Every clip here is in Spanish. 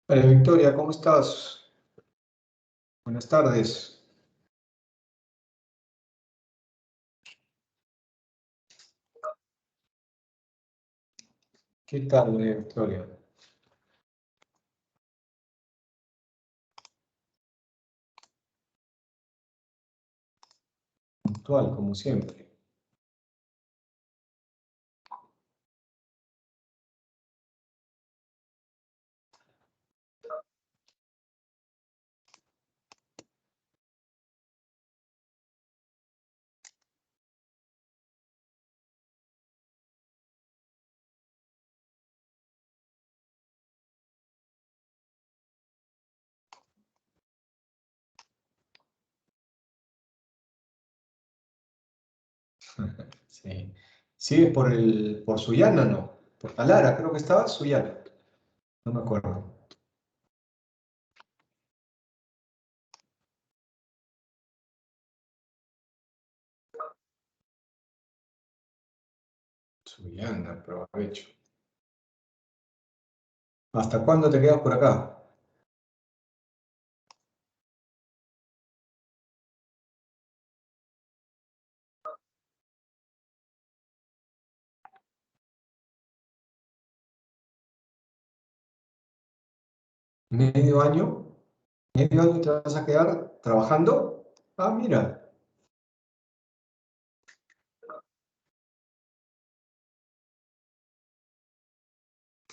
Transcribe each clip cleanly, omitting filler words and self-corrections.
Hola Victoria, ¿cómo estás? Buenas tardes. ¿Qué tal, Victoria? Puntual, como siempre. Sí. ¿Sigues por Sullana, no? Por Talara, creo que estaba Sullana. No me acuerdo. Sullana, aprovecho. ¿Hasta cuándo te quedas por acá? ¿Medio año? ¿Medio año te vas a quedar trabajando? Ah, mira.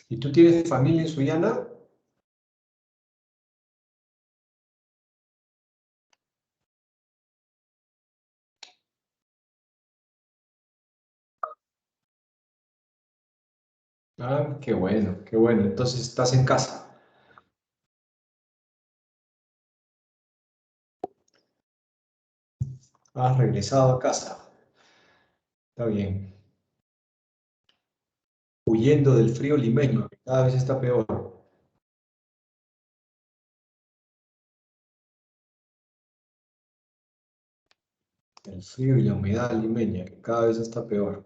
¿Y tú tienes familia en Sullana? Ah, qué bueno, qué bueno. Entonces estás en casa. Has regresado a casa. Está bien. Huyendo del frío limeño, que cada vez está peor. El frío y la humedad limeña, que cada vez está peor.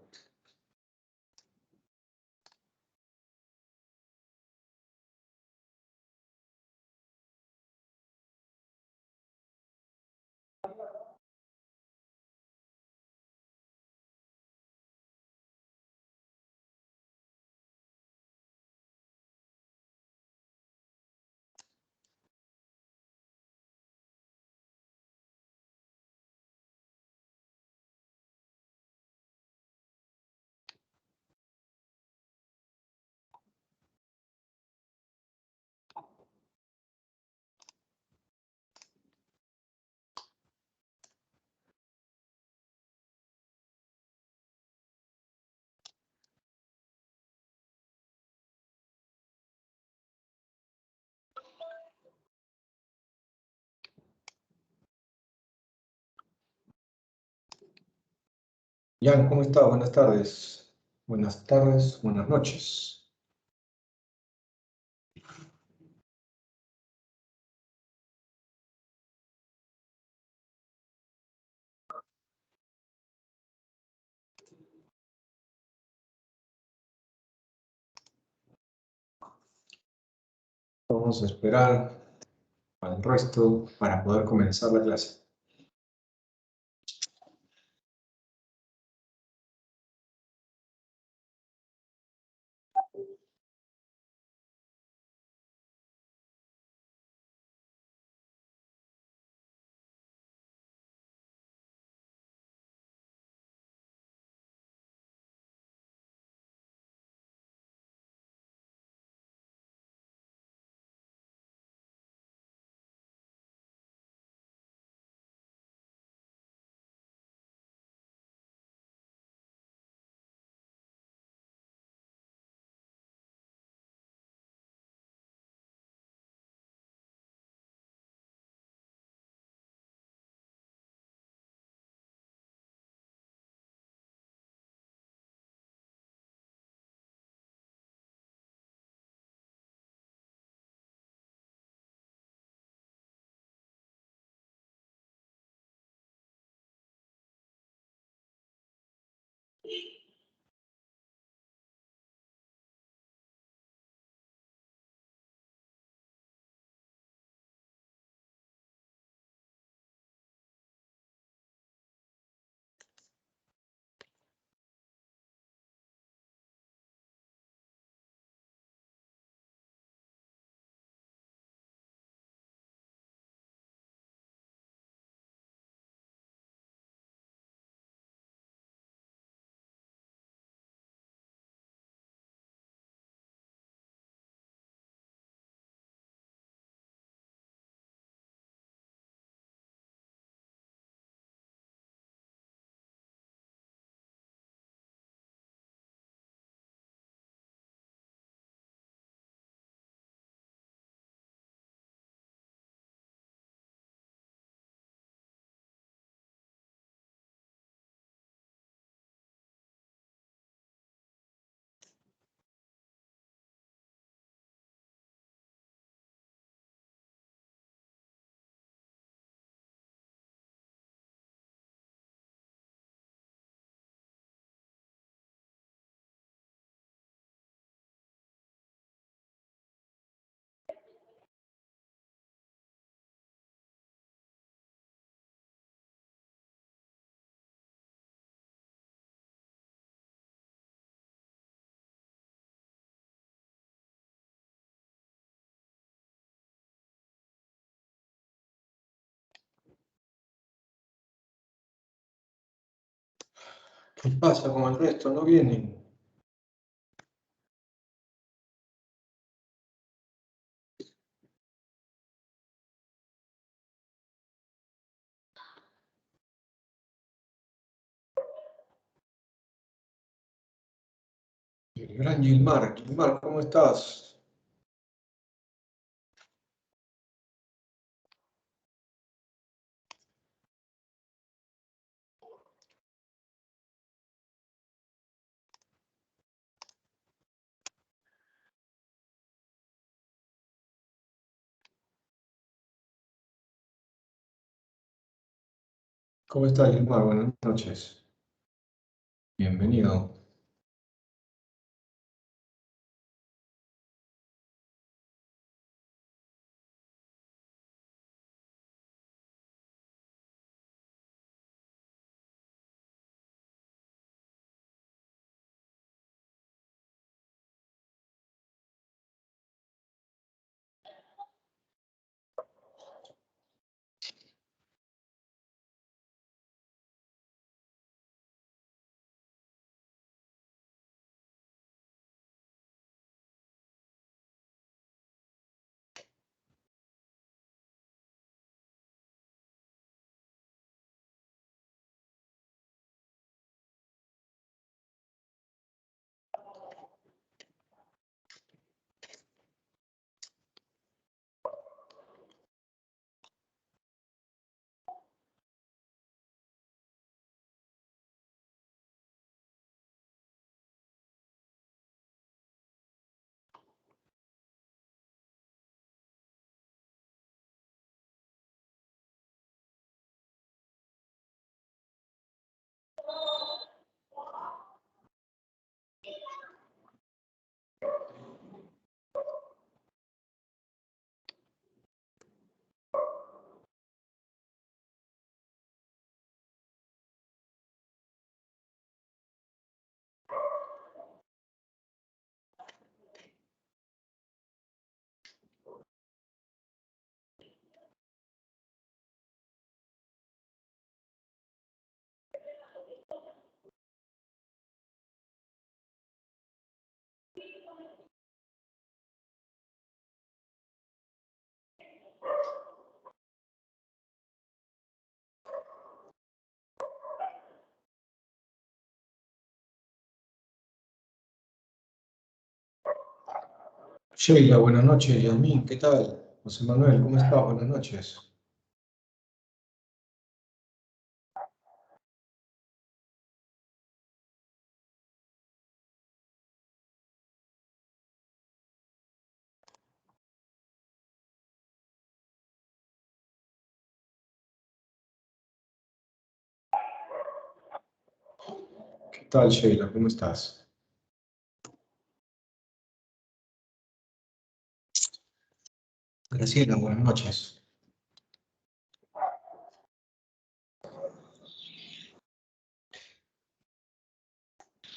Jan, ¿cómo está? Buenas tardes. Buenas tardes, buenas noches. Vamos a esperar al resto para poder comenzar la clase. ¿Qué pasa con el resto? No vienen. El gran Gilmar. Gilmar, ¿cómo estás? ¿Cómo estás, Gilmar? Buenas noches. Bienvenido. Sheila, buenas noches. Yasmín, ¿qué tal? José Manuel, ¿cómo estás? Buenas noches. ¿Qué tal, Sheila? ¿Cómo estás? Graciela, buenas noches.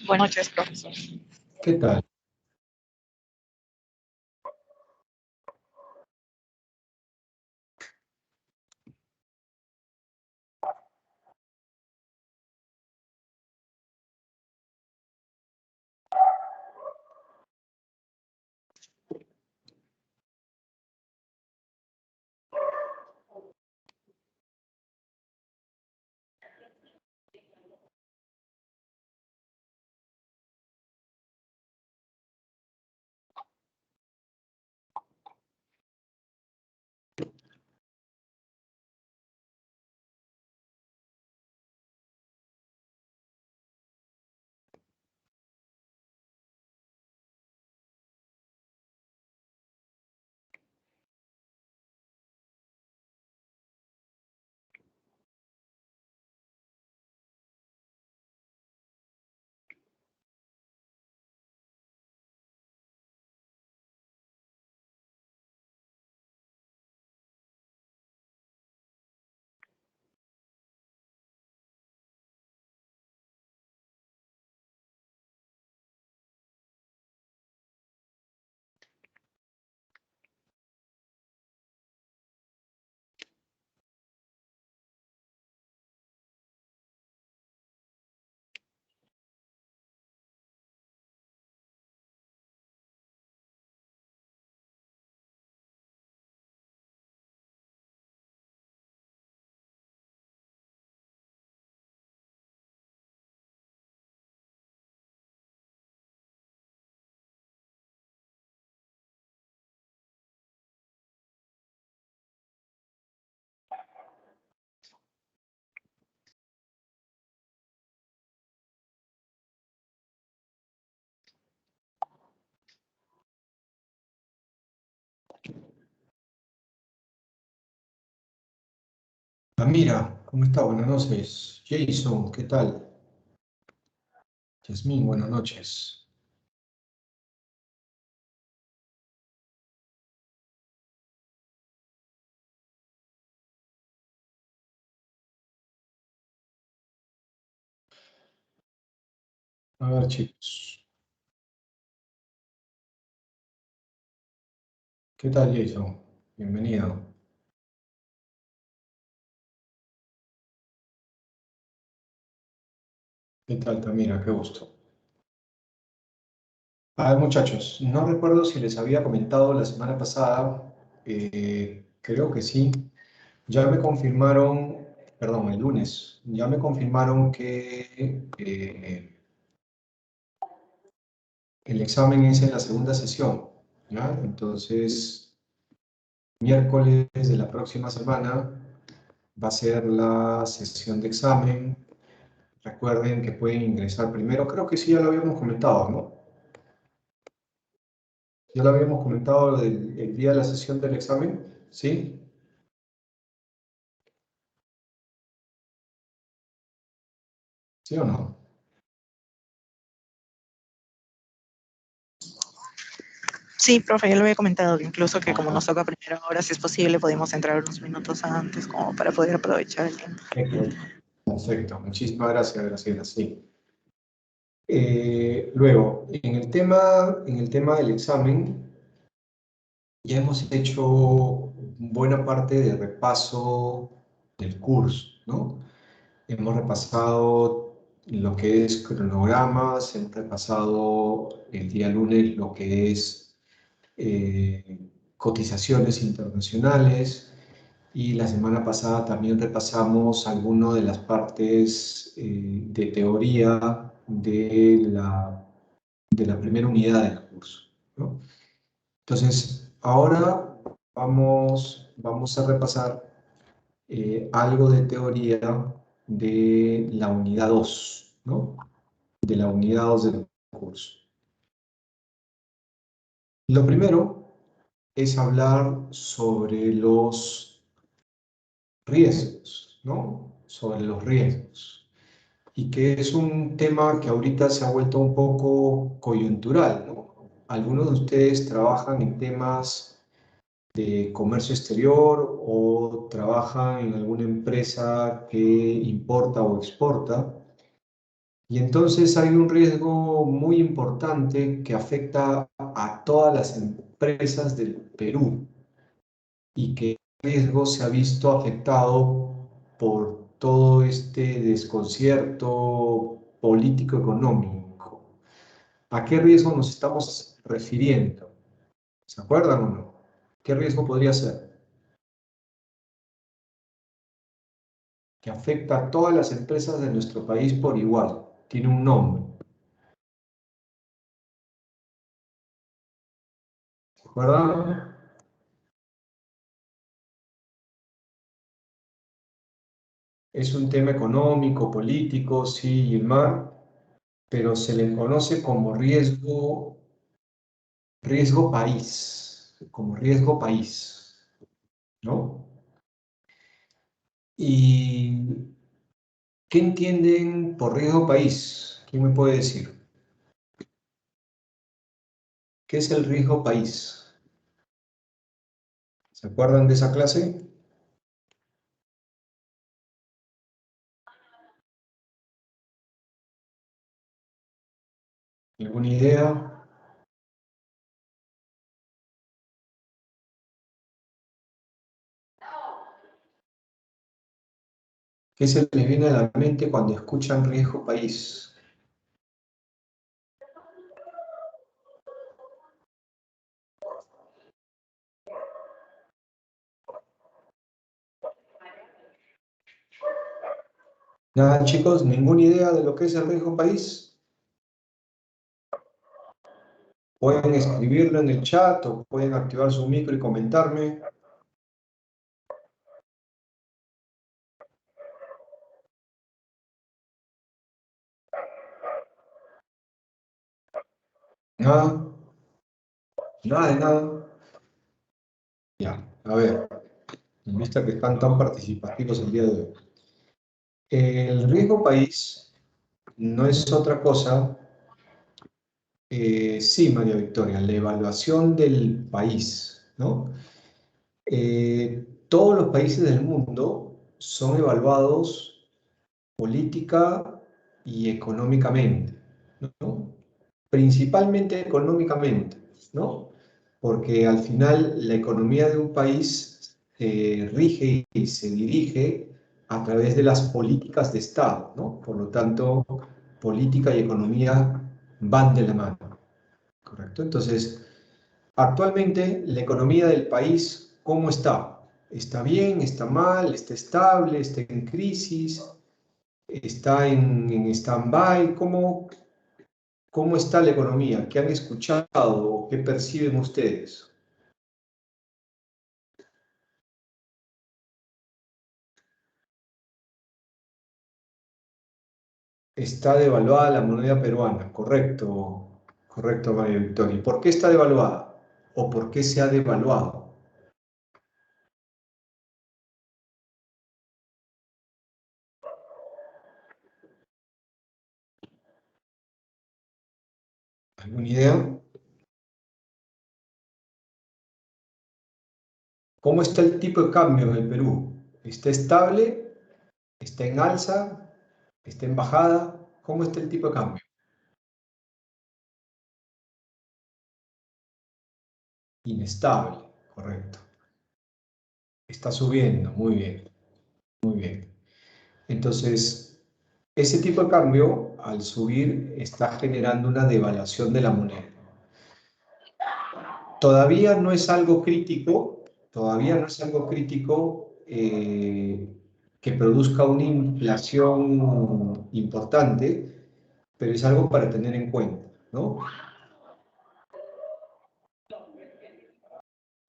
Buenas noches, profesor. ¿Qué tal? Amira, ¿cómo está? Buenas noches. Jason, ¿qué tal? Yasmín, buenas noches. A ver, chicos. ¿Qué tal, Jason? Bienvenido. ¿Qué tal, Tamira? Qué gusto. A ver, muchachos, no recuerdo si les había comentado la semana pasada, creo que sí. Ya me confirmaron, perdón, el lunes, ya me confirmaron que el examen es en la segunda sesión, ¿ya? Entonces, miércoles de la próxima semana va a ser la sesión de examen. Recuerden que pueden ingresar primero, creo que sí, ya lo habíamos comentado, ¿no? Ya lo habíamos comentado el día de la sesión del examen, ¿sí? ¿Sí o no? Sí, profe, ya lo había comentado, incluso que como Ajá. nos toca a primera hora, si es posible, podemos entrar unos minutos antes como para poder aprovechar el tiempo. Perfecto, muchísimas gracias, Graciela, sí. Luego, en el tema del examen, ya hemos hecho buena parte de repaso del curso, ¿no? Hemos repasado lo que es cronogramas, hemos repasado el día lunes lo que es cotizaciones internacionales y la semana pasada también repasamos algunas de las partes de teoría de la primera unidad del curso, ¿no? Entonces, ahora vamos a repasar algo de teoría de la unidad 2, ¿no? De la unidad 2 del curso. Lo primero es hablar sobre los riesgos, ¿no? Sobre los riesgos. Y que es un tema que ahorita se ha vuelto un poco coyuntural, ¿no? Algunos de ustedes trabajan en temas de comercio exterior o trabajan en alguna empresa que importa o exporta. Y entonces hay un riesgo muy importante que afecta a todas las empresas del Perú y que el riesgo se ha visto afectado por todo este desconcierto político-económico. ¿A qué riesgo nos estamos refiriendo? ¿Se acuerdan o no? ¿Qué riesgo podría ser? Que afecta a todas las empresas de nuestro país por igual. Tiene un nombre. ¿Se acuerdan? Es un tema económico, político, sí, Gilmar, pero se le conoce como riesgo país, como riesgo país, ¿no? ¿Y qué entienden por riesgo país? ¿Quién me puede decir? ¿Qué es el riesgo país? ¿Se acuerdan de esa clase? ¿Alguna idea? ¿Qué se les viene a la mente cuando escuchan riesgo país? Nada, chicos, ninguna idea de lo que es el riesgo país. Pueden escribirlo en el chat o pueden activar su micro y comentarme. Nada, nada de nada. Ya, a ver. en vista que están tan participativos el día de hoy. El riesgo país no es otra cosa, sí, María Victoria, la evaluación del país, ¿no? Todos los países del mundo son evaluados política y económicamente, ¿no? Principalmente económicamente, ¿no? Porque al final la economía de un país se rige y se dirige a través de las políticas de Estado, ¿no? Por lo tanto, política y economía van de la mano, ¿correcto? Entonces, actualmente la economía del país, ¿cómo está? ¿Está bien? ¿Está mal? ¿Está estable? ¿Está en crisis? ¿Está en stand-by? ¿Cómo está la economía? ¿Qué han escuchado o qué perciben ustedes? Está devaluada la moneda peruana, correcto, correcto, María Victoria. ¿Y por qué está devaluada? ¿O por qué se ha devaluado? ¿Alguna idea? ¿Cómo está el tipo de cambio en el Perú? ¿Está estable? ¿Está en alza? ¿Está en bajada? ¿Cómo está el tipo de cambio? Inestable, correcto. Está subiendo, muy bien, muy bien. Entonces, ese tipo de cambio, al subir, está generando una devaluación de la moneda. Todavía no es algo crítico, todavía no es algo crítico que produzca una inflación importante, pero es algo para tener en cuenta, ¿no?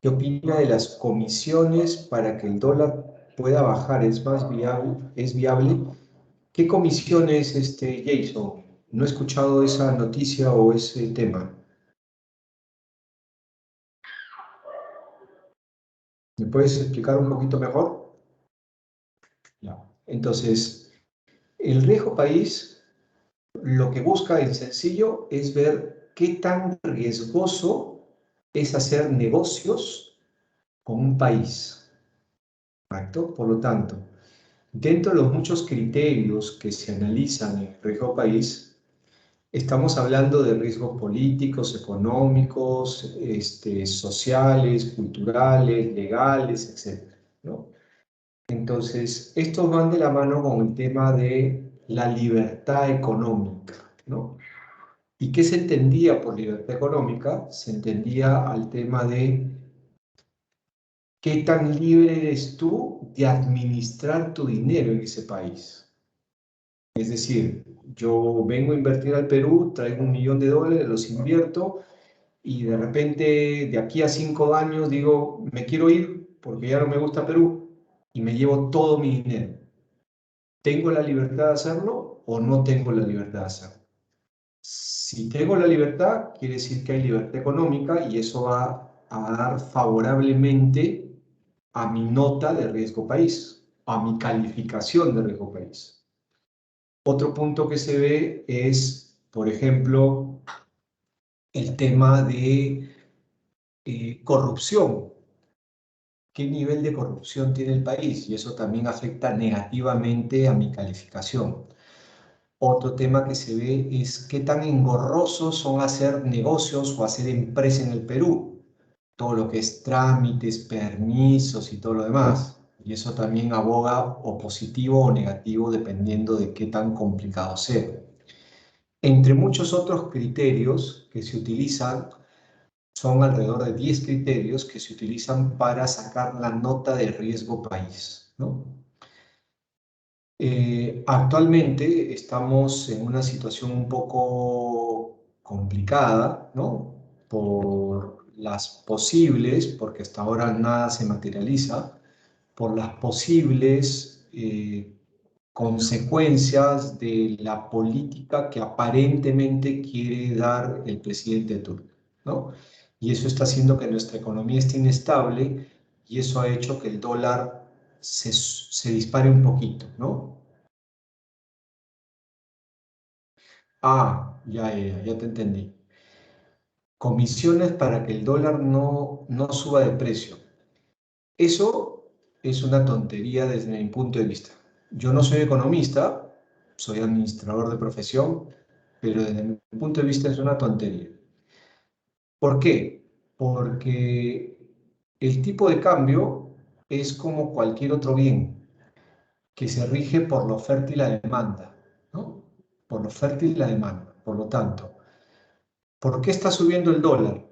¿Qué opina de las comisiones para que el dólar pueda bajar? ¿Es más viable? ¿Es viable? ¿Qué comisiones, Jason? No he escuchado esa noticia o ese tema. ¿Me puedes explicar un poquito mejor? Ya. Entonces, el riesgo país lo que busca en sencillo es ver qué tan riesgoso es hacer negocios con un país, ¿correcto? Por lo tanto, dentro de los muchos criterios que se analizan en el riesgo país, estamos hablando de riesgos políticos, económicos, sociales, culturales, legales, etcétera, ¿no? Entonces, estos van de la mano con el tema de la libertad económica, ¿no? ¿Y qué se entendía por libertad económica? Se entendía al tema de qué tan libre eres tú de administrar tu dinero en ese país. Es decir, yo vengo a invertir al Perú, traigo $1.000.000, los invierto y de repente de aquí a 5 años digo, me quiero ir porque ya no me gusta Perú y me llevo todo mi dinero. ¿Tengo la libertad de hacerlo o no tengo la libertad de hacerlo? Si tengo la libertad, quiere decir que hay libertad económica y eso va a dar favorablemente a mi nota de riesgo país, a mi calificación de riesgo país. Otro punto que se ve es, por ejemplo, el tema de corrupción. ¿Qué nivel de corrupción tiene el país? Y eso también afecta negativamente a mi calificación. Otro tema que se ve es qué tan engorrosos son hacer negocios o hacer empresa en el Perú. Todo lo que es trámites, permisos y todo lo demás. Y eso también aboga o positivo o negativo dependiendo de qué tan complicado sea. Entre muchos otros criterios que se utilizan, son alrededor de 10 criterios que se utilizan para sacar la nota de riesgo país, ¿no? Actualmente estamos en una situación un poco complicada, ¿no? Por las posibles, porque hasta ahora nada se materializa, por las posibles consecuencias de la política que aparentemente quiere dar el presidente turco, ¿no? Y eso está haciendo que nuestra economía esté inestable y eso ha hecho que el dólar se dispare un poquito, ¿no? Ah, ya te entendí. Comisiones para que el dólar no suba de precio. Eso es una tontería desde mi punto de vista. Yo no soy economista, soy administrador de profesión, pero desde mi punto de vista es una tontería. ¿Por qué? Porque el tipo de cambio es como cualquier otro bien que se rige por la oferta y la demanda, ¿no? Por la oferta y la demanda. Por lo tanto, ¿por qué está subiendo el dólar?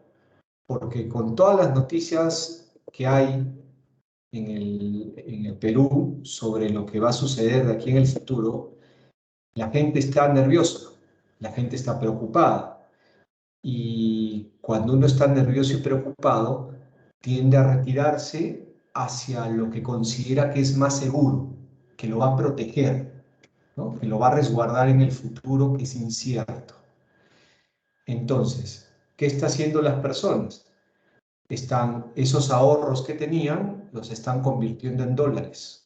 Porque con todas las noticias que hay en el Perú sobre lo que va a suceder de aquí en el futuro, la gente está nerviosa, la gente está preocupada. Y cuando uno está nervioso y preocupado, tiende a retirarse hacia lo que considera que es más seguro, que lo va a proteger, ¿no? Que lo va a resguardar en el futuro que es incierto. Entonces, ¿qué están haciendo las personas? Esos ahorros que tenían, los están convirtiendo en dólares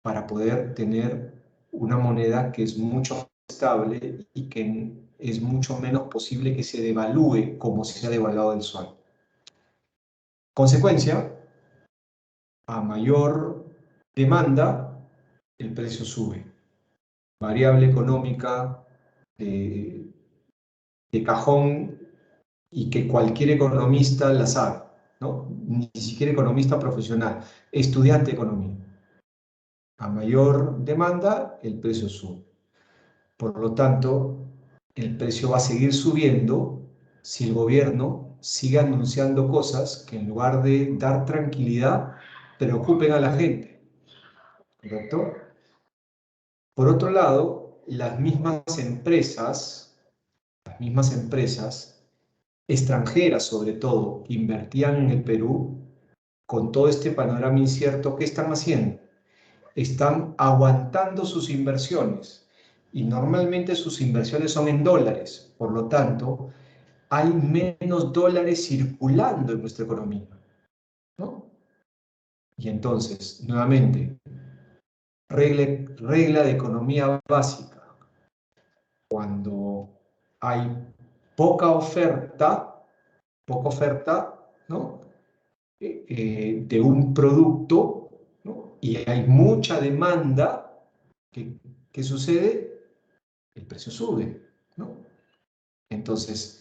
para poder tener una moneda que es mucho más estable y que es mucho menos posible que se devalúe como se ha devaluado el sol. Consecuencia, a mayor demanda, el precio sube. Variable económica de, de cajón y que cualquier economista la sabe, ¿no? Ni siquiera economista profesional, estudiante de economía. A mayor demanda, el precio sube. Por lo tanto, el precio va a seguir subiendo si el gobierno sigue anunciando cosas que en lugar de dar tranquilidad, preocupen a la gente, ¿correcto? Por otro lado, las mismas empresas extranjeras sobre todo, que invertían en el Perú, con todo este panorama incierto, ¿qué están haciendo? Están aguantando sus inversiones y normalmente sus inversiones son en dólares, por lo tanto, hay menos dólares circulando en nuestra economía, ¿no? Y entonces, nuevamente, regla de economía básica, cuando hay poca oferta, ¿no? De un producto, ¿no? Y hay mucha demanda, ¿qué sucede? El precio sube, ¿no? Entonces,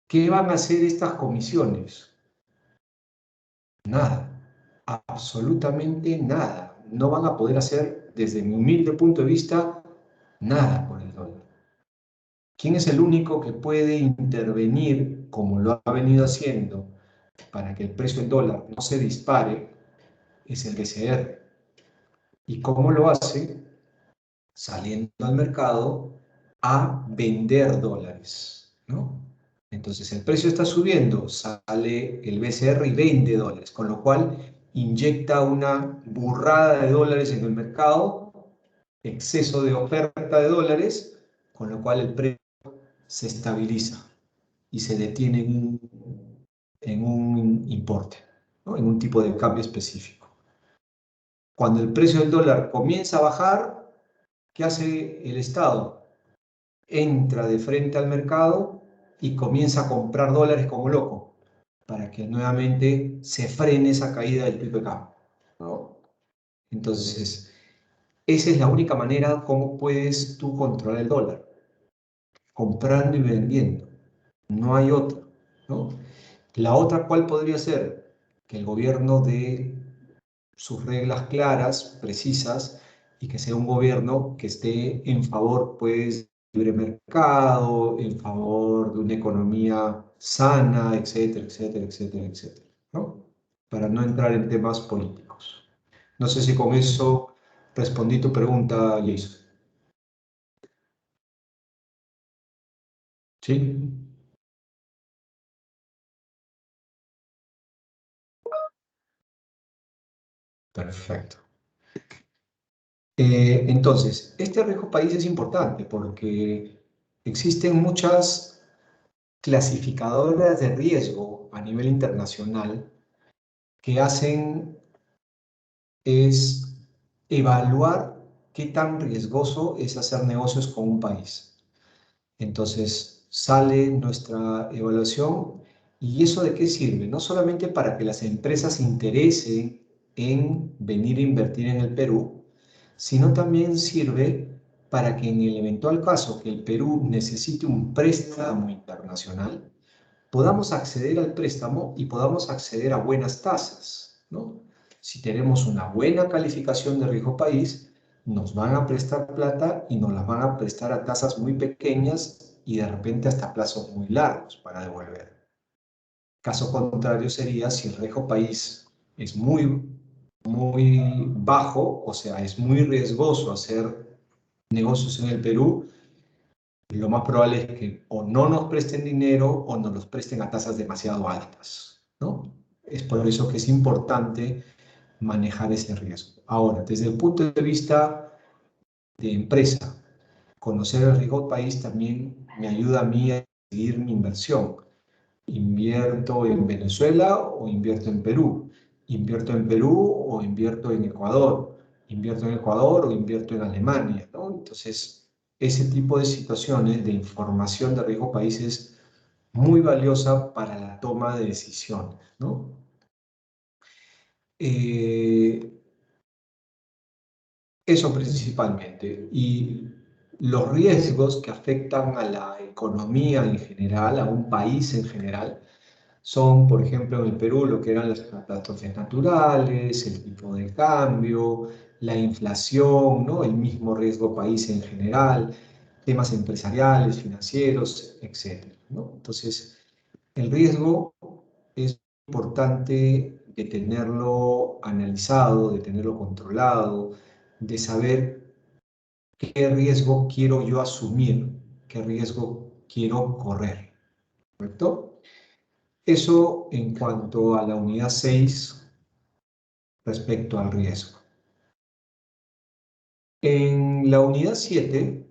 ¿qué van a hacer estas comisiones? Nada, absolutamente nada. No van a poder hacer, desde mi humilde punto de vista, nada por el dólar. ¿Quién es el único que puede intervenir, como lo ha venido haciendo, para que el precio del dólar no se dispare? Es el BCR. ¿Y cómo lo hace? Saliendo al mercado a vender dólares, ¿no? Entonces el precio está subiendo, sale el BCR y vende dólares, con lo cual inyecta una burrada de dólares en el mercado, exceso de oferta de dólares, con lo cual el precio se estabiliza y se detiene en un importe, ¿no? En un tipo de cambio específico. Cuando el precio del dólar comienza a bajar, ¿qué hace el Estado? Entra de frente al mercado y comienza a comprar dólares como loco para que nuevamente se frene esa caída del tipo de cambio, ¿no? Entonces, esa es la única manera como puedes tú controlar el dólar, comprando y vendiendo. No hay otra, ¿no? La otra, ¿cuál podría ser? Que el gobierno dé sus reglas claras, precisas, y que sea un gobierno que esté en favor, pues, del libre mercado, en favor de una economía sana, etcétera, etcétera, etcétera, etcétera, ¿no? Para no entrar en temas políticos. No sé si con eso respondí tu pregunta, Jason. ¿Sí? Perfecto. Entonces, este riesgo país es importante porque existen muchas clasificadoras de riesgo a nivel internacional que hacen es evaluar qué tan riesgoso es hacer negocios con un país. Entonces, sale nuestra evaluación y ¿eso de qué sirve? No solamente para que las empresas se interesen en venir a invertir en el Perú, sino también sirve para que en el eventual caso que el Perú necesite un préstamo internacional, podamos acceder al préstamo y podamos acceder a buenas tasas, ¿no? Si tenemos una buena calificación de riesgo país, nos van a prestar plata y nos la van a prestar a tasas muy pequeñas y de repente hasta plazos muy largos para devolver. Caso contrario sería si el riesgo país es muy bajo, o sea, es muy riesgoso hacer negocios en el Perú, lo más probable es que o no nos presten dinero o nos los presten a tasas demasiado altas, ¿no? Es por eso que es importante manejar ese riesgo. Ahora, desde el punto de vista de empresa, conocer el riesgo país también me ayuda a mí a decidir mi inversión. ¿Invierto en Venezuela o invierto en Perú? ¿Invierto en Perú o invierto en Ecuador? ¿Invierto en Ecuador o invierto en Alemania? ¿No? Entonces, ese tipo de situaciones de información de riesgo país es muy valiosa para la toma de decisiones, ¿no? Eh, Eso principalmente. Y los riesgos que afectan a la economía en general, a un país en general, son, por ejemplo, en el Perú lo que eran las catástrofes naturales, el tipo de cambio, la inflación, ¿no? El mismo riesgo país en general, temas empresariales, financieros, etcétera, ¿no? Entonces, el riesgo es importante de tenerlo analizado, de tenerlo controlado, de saber qué riesgo quiero yo asumir, qué riesgo quiero correr, ¿correcto? Eso en cuanto a la unidad 6 respecto al riesgo. En la unidad 7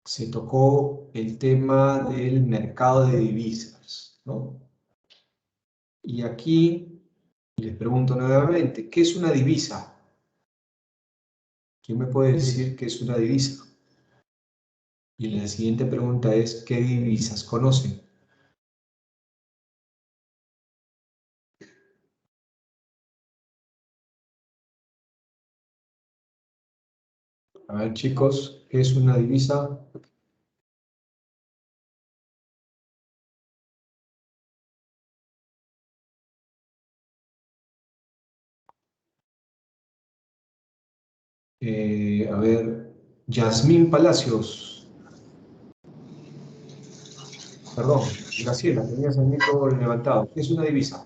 se tocó el tema del mercado de divisas, ¿no? Y aquí les pregunto nuevamente, ¿qué es una divisa? ¿Quién me puede decir qué es una divisa? Y la siguiente pregunta es, ¿qué divisas conocen? A ver, chicos, ¿qué es una divisa? A ver, Yasmín Palacios, perdón, Graciela, tenías el micro levantado. ¿Qué es una divisa?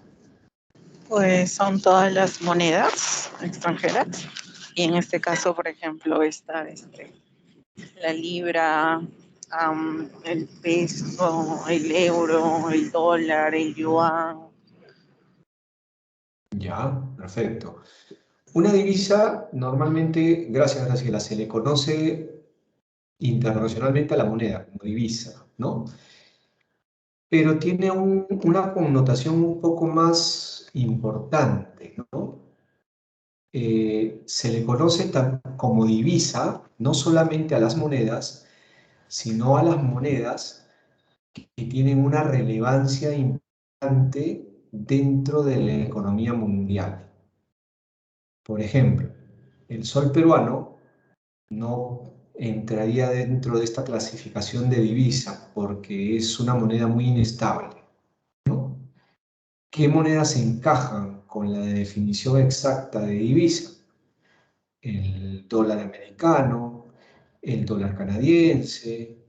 Pues son todas las monedas extranjeras. Y en este caso, por ejemplo, está la libra, el peso, el euro, el dólar, el yuan. Ya, perfecto. Una divisa, normalmente, gracias Graciela, se le conoce internacionalmente a la moneda como divisa, ¿no? Pero tiene una connotación un poco más importante, ¿no? Se le conoce como divisa no solamente a las monedas, sino a las monedas que tienen una relevancia importante dentro de la economía mundial. Por ejemplo, el sol peruano no entraría dentro de esta clasificación de divisa porque es una moneda muy inestable, ¿no? ¿Qué monedas encajan con la definición exacta de divisa? El dólar americano, el dólar canadiense,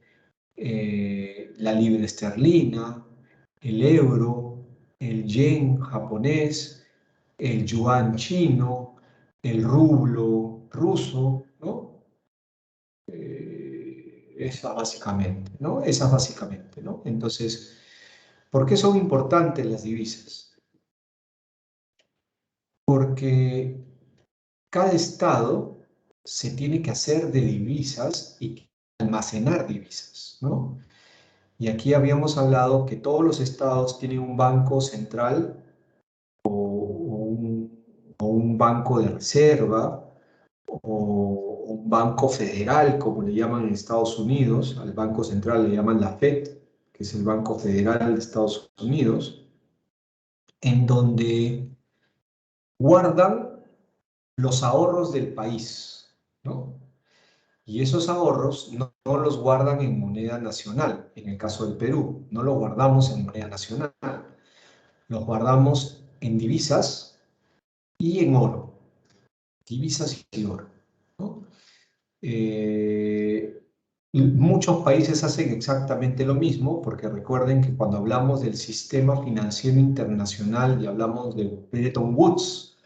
la libra esterlina, el euro, el yen japonés, el yuan chino, el rublo ruso, ¿no? Esas básicamente, ¿no? Esas básicamente, ¿no? Entonces, ¿por qué son importantes las divisas? Porque cada estado se tiene que hacer de divisas y almacenar divisas, ¿no? Y aquí habíamos hablado que todos los estados tienen un banco central o un un banco de reserva o un banco federal, como le llaman en Estados Unidos. Al Banco Central le llaman la Fed, que es el Banco Federal de Estados Unidos, en donde guardan los ahorros del país, ¿no? Y esos ahorros no los guardan en moneda nacional. En el caso del Perú, no los guardamos en moneda nacional, los guardamos en divisas y en oro. Divisas y oro, ¿no? Muchos países hacen exactamente lo mismo, porque recuerden que cuando hablamos del sistema financiero internacional y hablamos de Bretton Woods,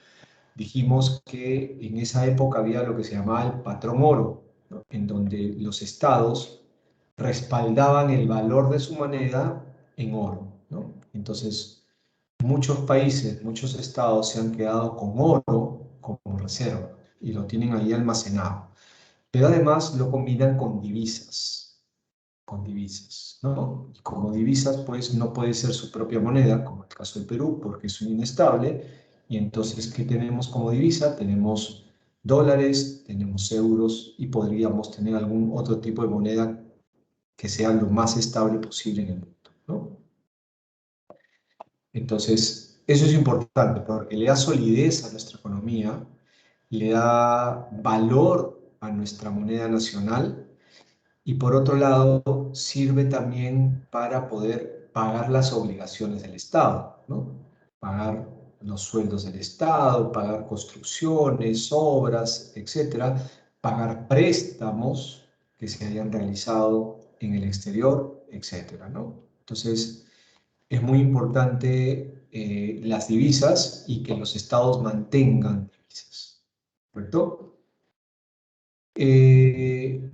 dijimos que en esa época había lo que se llamaba el patrón oro, ¿no? En donde los estados respaldaban el valor de su moneda en oro, ¿no? Entonces, muchos países, muchos estados se han quedado con oro como reserva y lo tienen ahí almacenado. Pero además lo combinan con divisas, ¿no? Y como divisas, pues no puede ser su propia moneda, como el caso del Perú, porque es un inestable. Y entonces, ¿qué tenemos como divisa? Tenemos dólares, tenemos euros y podríamos tener algún otro tipo de moneda que sea lo más estable posible en el mundo, ¿no? Entonces, eso es importante porque le da solidez a nuestra economía, le da valor a nuestra moneda nacional y por otro lado sirve también para poder pagar las obligaciones del Estado, ¿no? Pagar los sueldos del Estado, pagar construcciones, obras, etcétera, pagar préstamos que se hayan realizado en el exterior, etcétera, ¿no? Entonces, es muy importante las divisas y que los estados mantengan divisas, ¿correcto? Eh,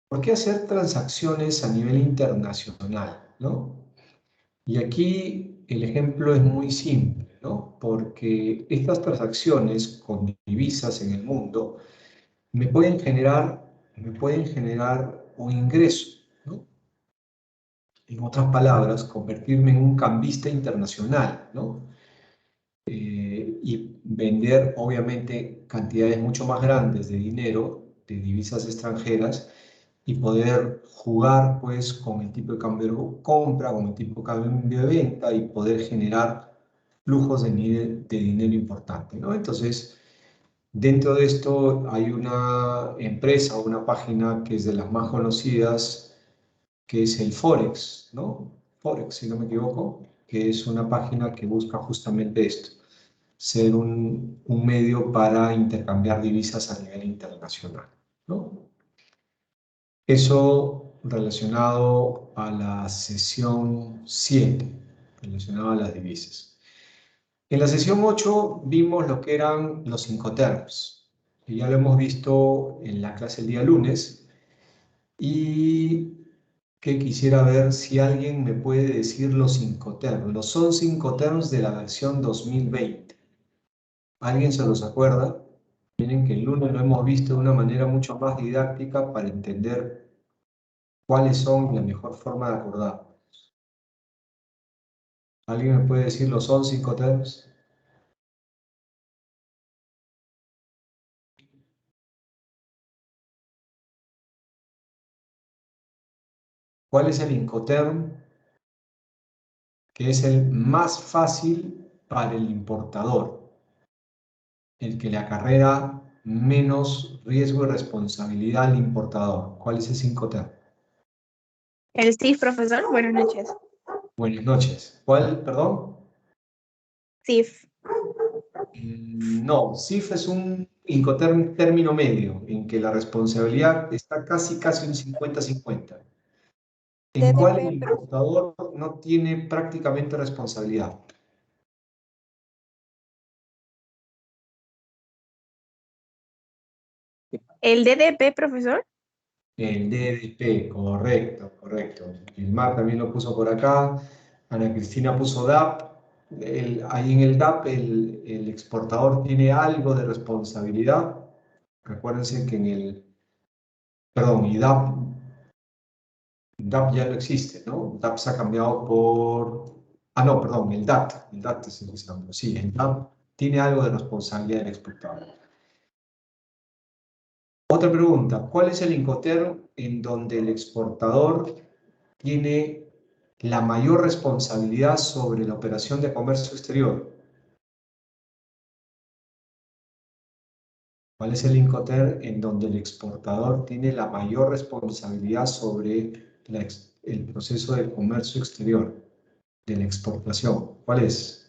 ¿Por qué hacer transacciones a nivel internacional, ¿no? Y aquí el ejemplo es muy simple, ¿no? Porque estas transacciones con divisas en el mundo me pueden generar un ingreso, ¿no? En otras palabras, convertirme en un cambista internacional, ¿no? Y vender, obviamente, cantidades mucho más grandes de dinero, de divisas extranjeras, y poder jugar, pues, con el tipo de cambio de compra, con el tipo de cambio de venta, y poder generar flujos de dinero importante, ¿no? Entonces, dentro de esto hay una empresa, una página que es de las más conocidas, que es el Forex, ¿no? Forex, si no me equivoco, que es una página que busca justamente esto, ser un medio para intercambiar divisas a nivel internacional, ¿no? Eso relacionado a la sesión 7, relacionado a las divisas. En la sesión 8 vimos lo que eran los Incoterms, que ya lo hemos visto en la clase el día lunes, y que quisiera ver si alguien me puede decir los Incoterms. Los son Incoterms de la versión 2020. ¿Alguien se los acuerda? Miren que el lunes lo hemos visto de una manera mucho más didáctica para entender cuáles son la mejor forma de acordar. ¿Alguien me puede decir los son Incoterms? ¿Cuál es el Incoterm que es el más fácil para el importador? El que le acarrea menos riesgo y responsabilidad al importador. ¿Cuál es ese Incoterm? El CIF, profesor. Buenas noches. Buenas noches. ¿Cuál, perdón? CIF. No, CIF es un Incoterm término medio, en que la responsabilidad está casi un 50-50. En cual el DDP, importador no tiene prácticamente responsabilidad. el DDP, profesor. El DDP, correcto, correcto. Gilmar también lo puso por acá. Ana Cristina puso DAP. Ahí en el DAP el exportador tiene algo de responsabilidad. Recuérdense que perdón, y DAP ya no existe, ¿no? DAP se ha cambiado por Ah, no, perdón, el DAT. El DAT es el examen. Sí, el DAT tiene algo de responsabilidad del exportador. Otra pregunta, ¿cuál es el Incoterm en donde el exportador tiene la mayor responsabilidad sobre la operación de comercio exterior? ¿Cuál es el Incoterm en donde el exportador tiene la mayor responsabilidad sobre el proceso de comercio exterior, de la exportación? ¿Cuál es?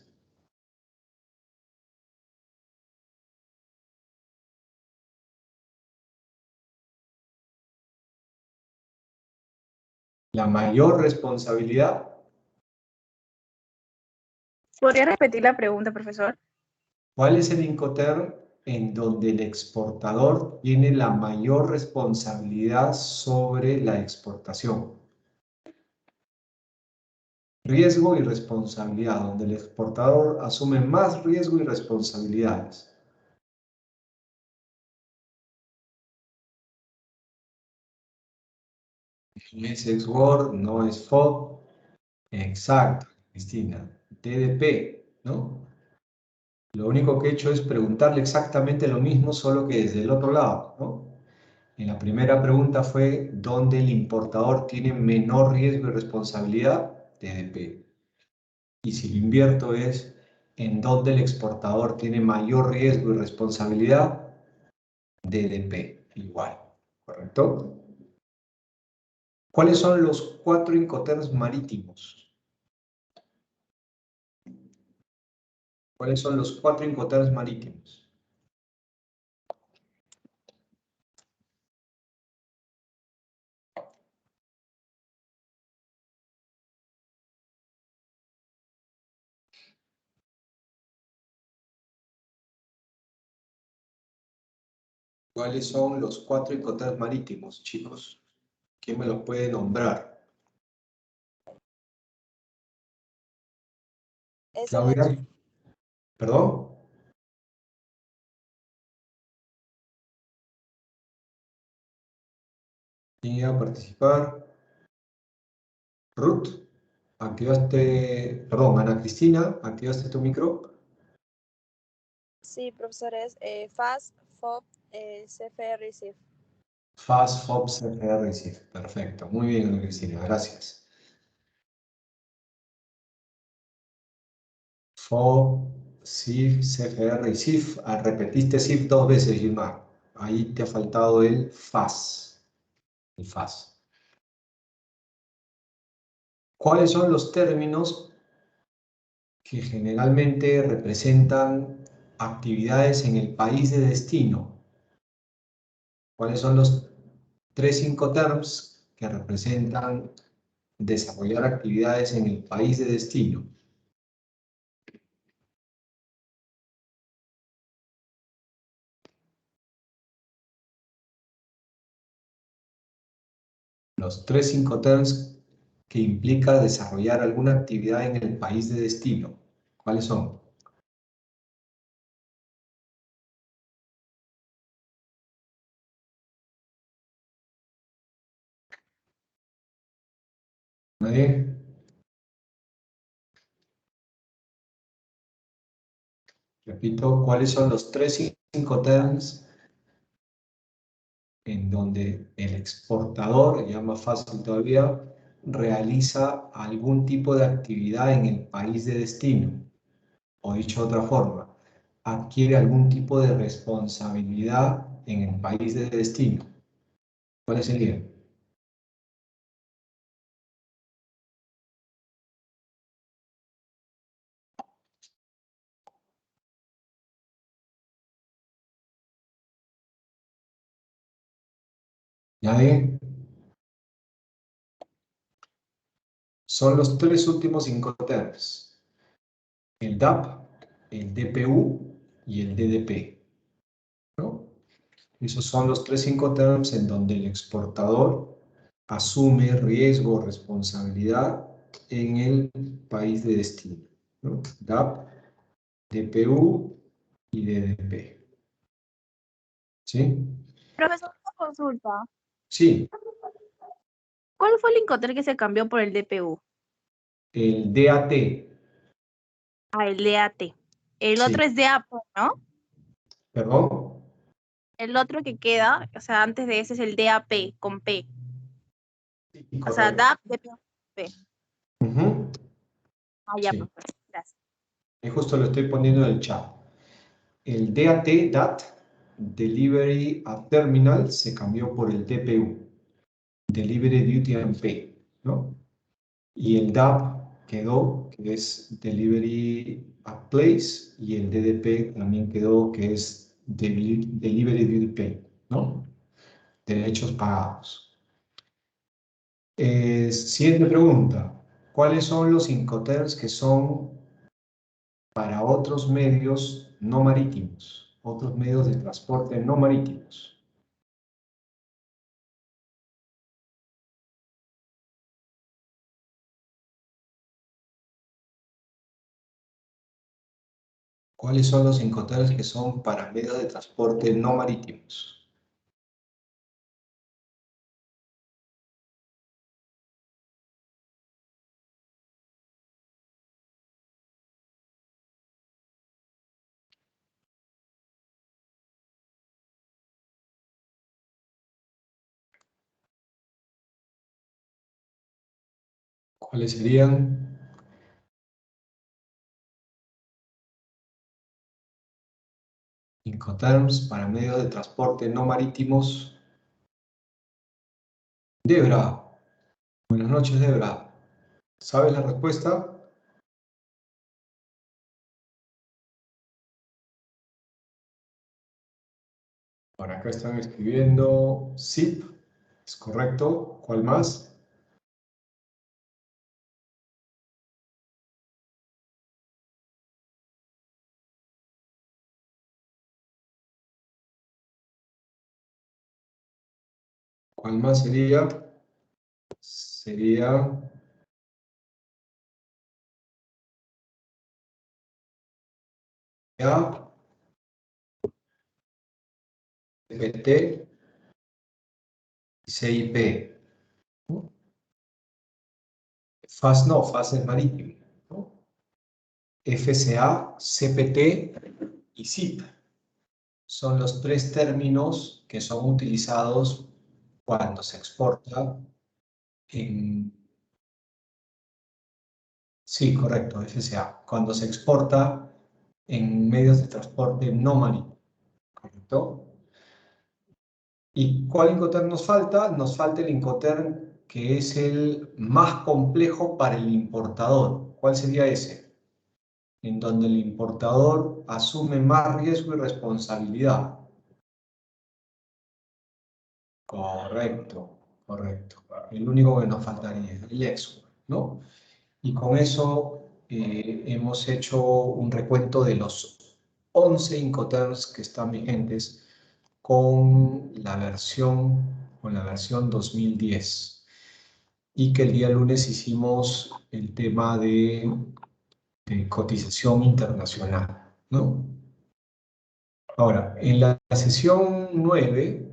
La mayor responsabilidad. ¿Podría repetir la pregunta, profesor? ¿Cuál es el Incoterm en donde el exportador tiene la mayor responsabilidad sobre la exportación? Riesgo y responsabilidad, donde el exportador asume más riesgo y responsabilidades. No es ex-work, no es FOB. Exacto, Cristina. DDP, ¿no? Lo único que he hecho es preguntarle exactamente lo mismo, solo que desde el otro lado, ¿no? En la primera pregunta fue ¿dónde el importador tiene menor riesgo y responsabilidad? DDP. Y si lo invierto es ¿en dónde el exportador tiene mayor riesgo y responsabilidad? DDP. Igual. ¿Correcto? ¿Cuáles son los 4 Incoterms marítimos? ¿Cuáles son los 4 Incoterms marítimos? ¿Cuáles son los 4 Incoterms marítimos, chicos? ¿Quién me los puede nombrar? Claudia. ¿Perdón? ¿Quién iba a participar? Ruth, activaste, perdón, Ana Cristina, activaste tu micro. Sí, profesores, FAS, FOB, CFR y CIF. FAS, FOB, CFR y CIF. Perfecto, muy bien, Ana Cristina, gracias. FOB, CIF, CFR y CIF. Ah, repetiste CIF 2 veces, Gilmar. Ahí te ha faltado el FAS. El FAS. ¿Cuáles son los términos que generalmente representan actividades en el país de destino? ¿Cuáles son los 3 Incoterms que representan desarrollar actividades en el país de destino? Los 3 Incoterms que implica desarrollar alguna actividad en el país de destino. ¿Cuáles son? ¿Nadie? Repito, ¿cuáles son los 3 Incoterms en donde el exportador, ya más fácil todavía, realiza algún tipo de actividad en el país de destino? O dicho de otra forma, adquiere algún tipo de responsabilidad en el país de destino. ¿Cuáles serían? ¿Nadie? Son los 3 últimos Incoterms. El DAP, el DPU y el DDP, ¿no? Esos son los 3 Incoterms en donde el exportador asume riesgo o responsabilidad en el país de destino, ¿no? DAP, DPU y DDP. ¿Sí? Profesor, una consulta. Sí, ¿Cuál fue el Incoterm que se cambió por el DPU? el DAT. Ah, el DAT. El Sí. otro es DAP, ¿no? ¿Perdón? El otro que queda, o sea, antes de ese es el DAP, con P. Sí, O sea, correcto. DAP de P. Ujú. Ah, ya, Sí. profesor. Gracias. Y justo lo estoy poniendo en el chat. El DAT, Delivery at Terminal, se cambió por el DPU, Delivery Duty and Pay, ¿no? Y el DAP quedó, que es Delivery at Place, y el DDP también quedó, que es Delivery Duty Pay, ¿no? Derechos pagados. Siguiente pregunta. ¿Cuáles son los Incoterms que son para otros medios no marítimos? Otros medios de transporte no marítimos. ¿Cuáles son los Incoterms que son para medios de transporte no marítimos? ¿Cuáles serían? Incoterms para medios de transporte no marítimos. Debra. Buenas noches, Debra. ¿Sabes la respuesta? Por acá están escribiendo ZIP. ¿Es correcto? ¿Cuál más? ¿Cuál más sería? Sería A, CPT y CIP. ¿No? FAS no, FAS es marítimo, ¿no? FCA, CPT y ZIP son los tres términos que son utilizados cuando se exporta en... Sí, correcto, FCA. Cuando se exporta en medios de transporte no marítimo, ¿correcto? ¿Y cuál Incoterm nos falta? Nos falta el Incoterm que es el más complejo para el importador. ¿Cuál sería ese? En donde el importador asume más riesgo y responsabilidad. Correcto, correcto. El único que nos faltaría es el export, ¿no? Y con eso hemos hecho un recuento de los 11 Incoterms que están vigentes con la versión 2010. Y que el día lunes hicimos el tema de cotización internacional, ¿no? Ahora, en la sesión 9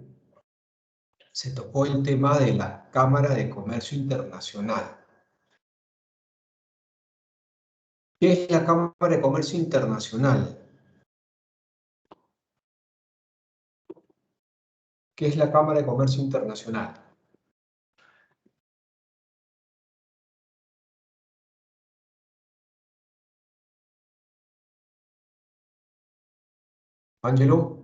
se tocó el tema de la Cámara de Comercio Internacional. ¿Qué es la Cámara de Comercio Internacional? ¿Qué es la Cámara de Comercio Internacional? Ángelo,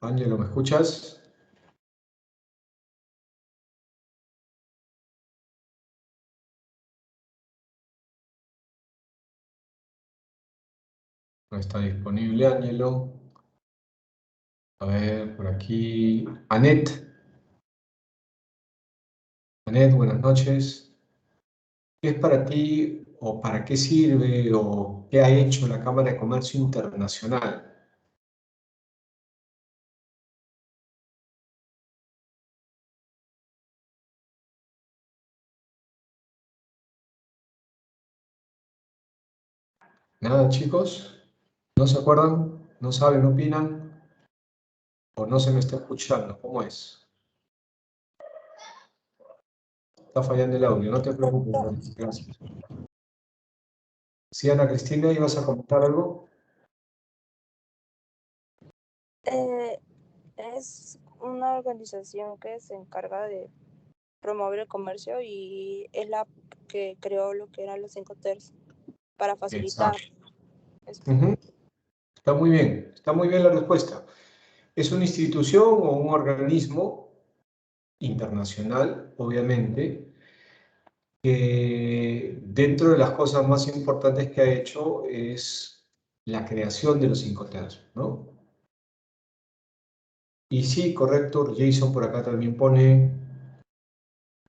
Ángelo, ¿me escuchas? No está disponible, Ángelo. A ver, por aquí. Anet. Anet, buenas noches. ¿Qué es para ti o para qué sirve o qué ha hecho la Cámara de Comercio Internacional? Nada, chicos. ¿No se acuerdan? ¿No saben? ¿No opinan? ¿O no se me está escuchando? ¿Cómo es? Está fallando el audio, no te preocupes, Lorenzo, gracias. Sí, Ana Cristina, ¿ibas a comentar algo? Es una organización que se encarga de promover el comercio y es la que creó lo que eran los 5 TERS para facilitar Exacto. eso. Ujú. Está muy bien la respuesta. Es una institución o un organismo internacional, obviamente, que dentro de las cosas más importantes que ha hecho es la creación de los 5 TERS, ¿no? Y sí, correcto, Jason por acá también pone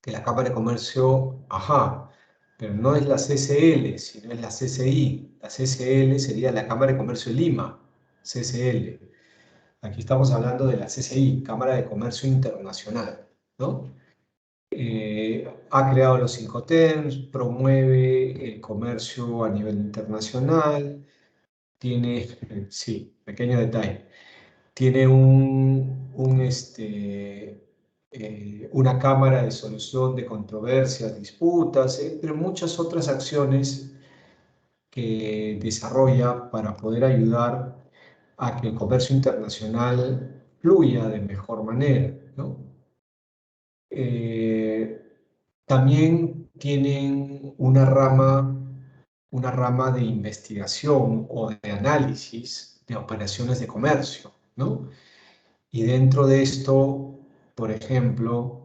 que la Cámara de Comercio, ajá, pero no es la CCL, sino es la CCI. La CCL sería la Cámara de Comercio de Lima, CCL. Aquí estamos hablando de la CCI, Cámara de Comercio Internacional, ¿no? Ha creado los 5 TERMS, promueve el comercio a nivel internacional, tiene, sí, pequeño detalle, tiene una cámara de solución de controversias, disputas, entre muchas otras acciones que desarrolla para poder ayudar a que el comercio internacional fluya de mejor manera, ¿no? También tienen una rama de investigación o de análisis de operaciones de comercio, ¿no? Y dentro de esto, por ejemplo,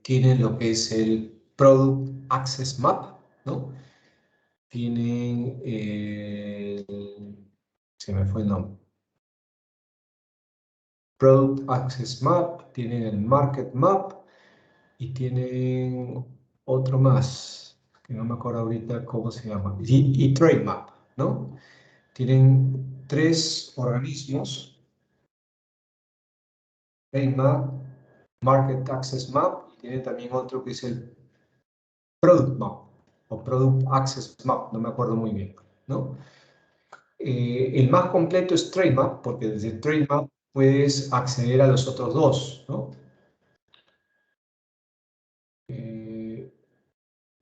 tienen lo que es el Product Access Map, ¿no? Tienen se me fue el nombre. Product Access Map, tienen el Market Map y tienen otro más, que no me acuerdo ahorita cómo se llama, y Trade Map, ¿no? Tienen 3 organismos, Trade Map, Market Access Map, y tiene también otro que es el Product Map, o Product Access Map, no me acuerdo muy bien, ¿no? El más completo es Trade Map, porque desde Trade Map puedes acceder a los otros dos, ¿no?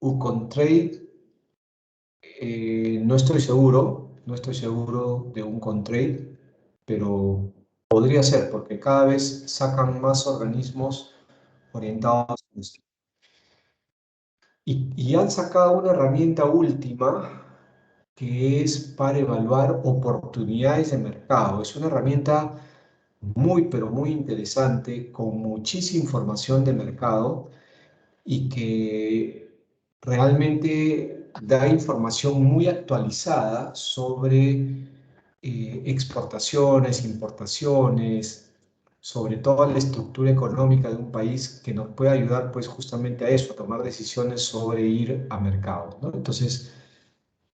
Ucontrade, no estoy seguro de Ucontrade, pero podría ser, porque cada vez sacan más organismos orientados a esto. Y han sacado una herramienta última que es para evaluar oportunidades de mercado. Es una herramienta muy, pero muy interesante, con muchísima información de mercado y que realmente da información muy actualizada sobre exportaciones, importaciones, sobre toda la estructura económica de un país que nos puede ayudar pues justamente a eso, a tomar decisiones sobre ir a mercado, ¿no? Entonces,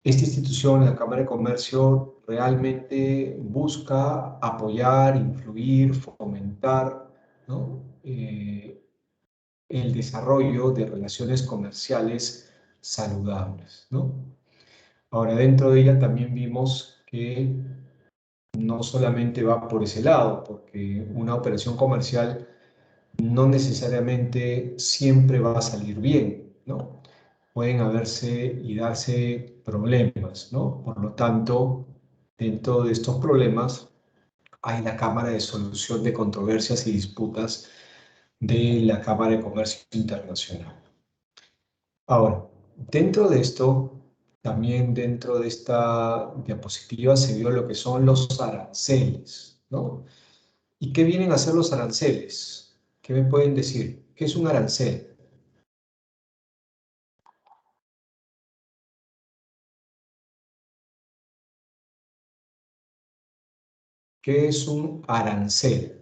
esta institución, la Cámara de Comercio, realmente busca apoyar, influir, fomentar, ¿no? El desarrollo de relaciones comerciales saludables, ¿no? Ahora, dentro de ella también vimos que no solamente va por ese lado, porque una operación comercial no necesariamente siempre va a salir bien, ¿no? Pueden haberse y darse problemas, ¿no? Por lo tanto, dentro de estos problemas hay la Cámara de Solución de Controversias y Disputas de la Cámara de Comercio Internacional. Ahora, dentro de esto, también dentro de esta diapositiva se vio lo que son los aranceles, ¿no? ¿Y qué vienen a hacer los aranceles? ¿Qué me pueden decir? ¿Qué es un arancel? ¿Qué es un arancel?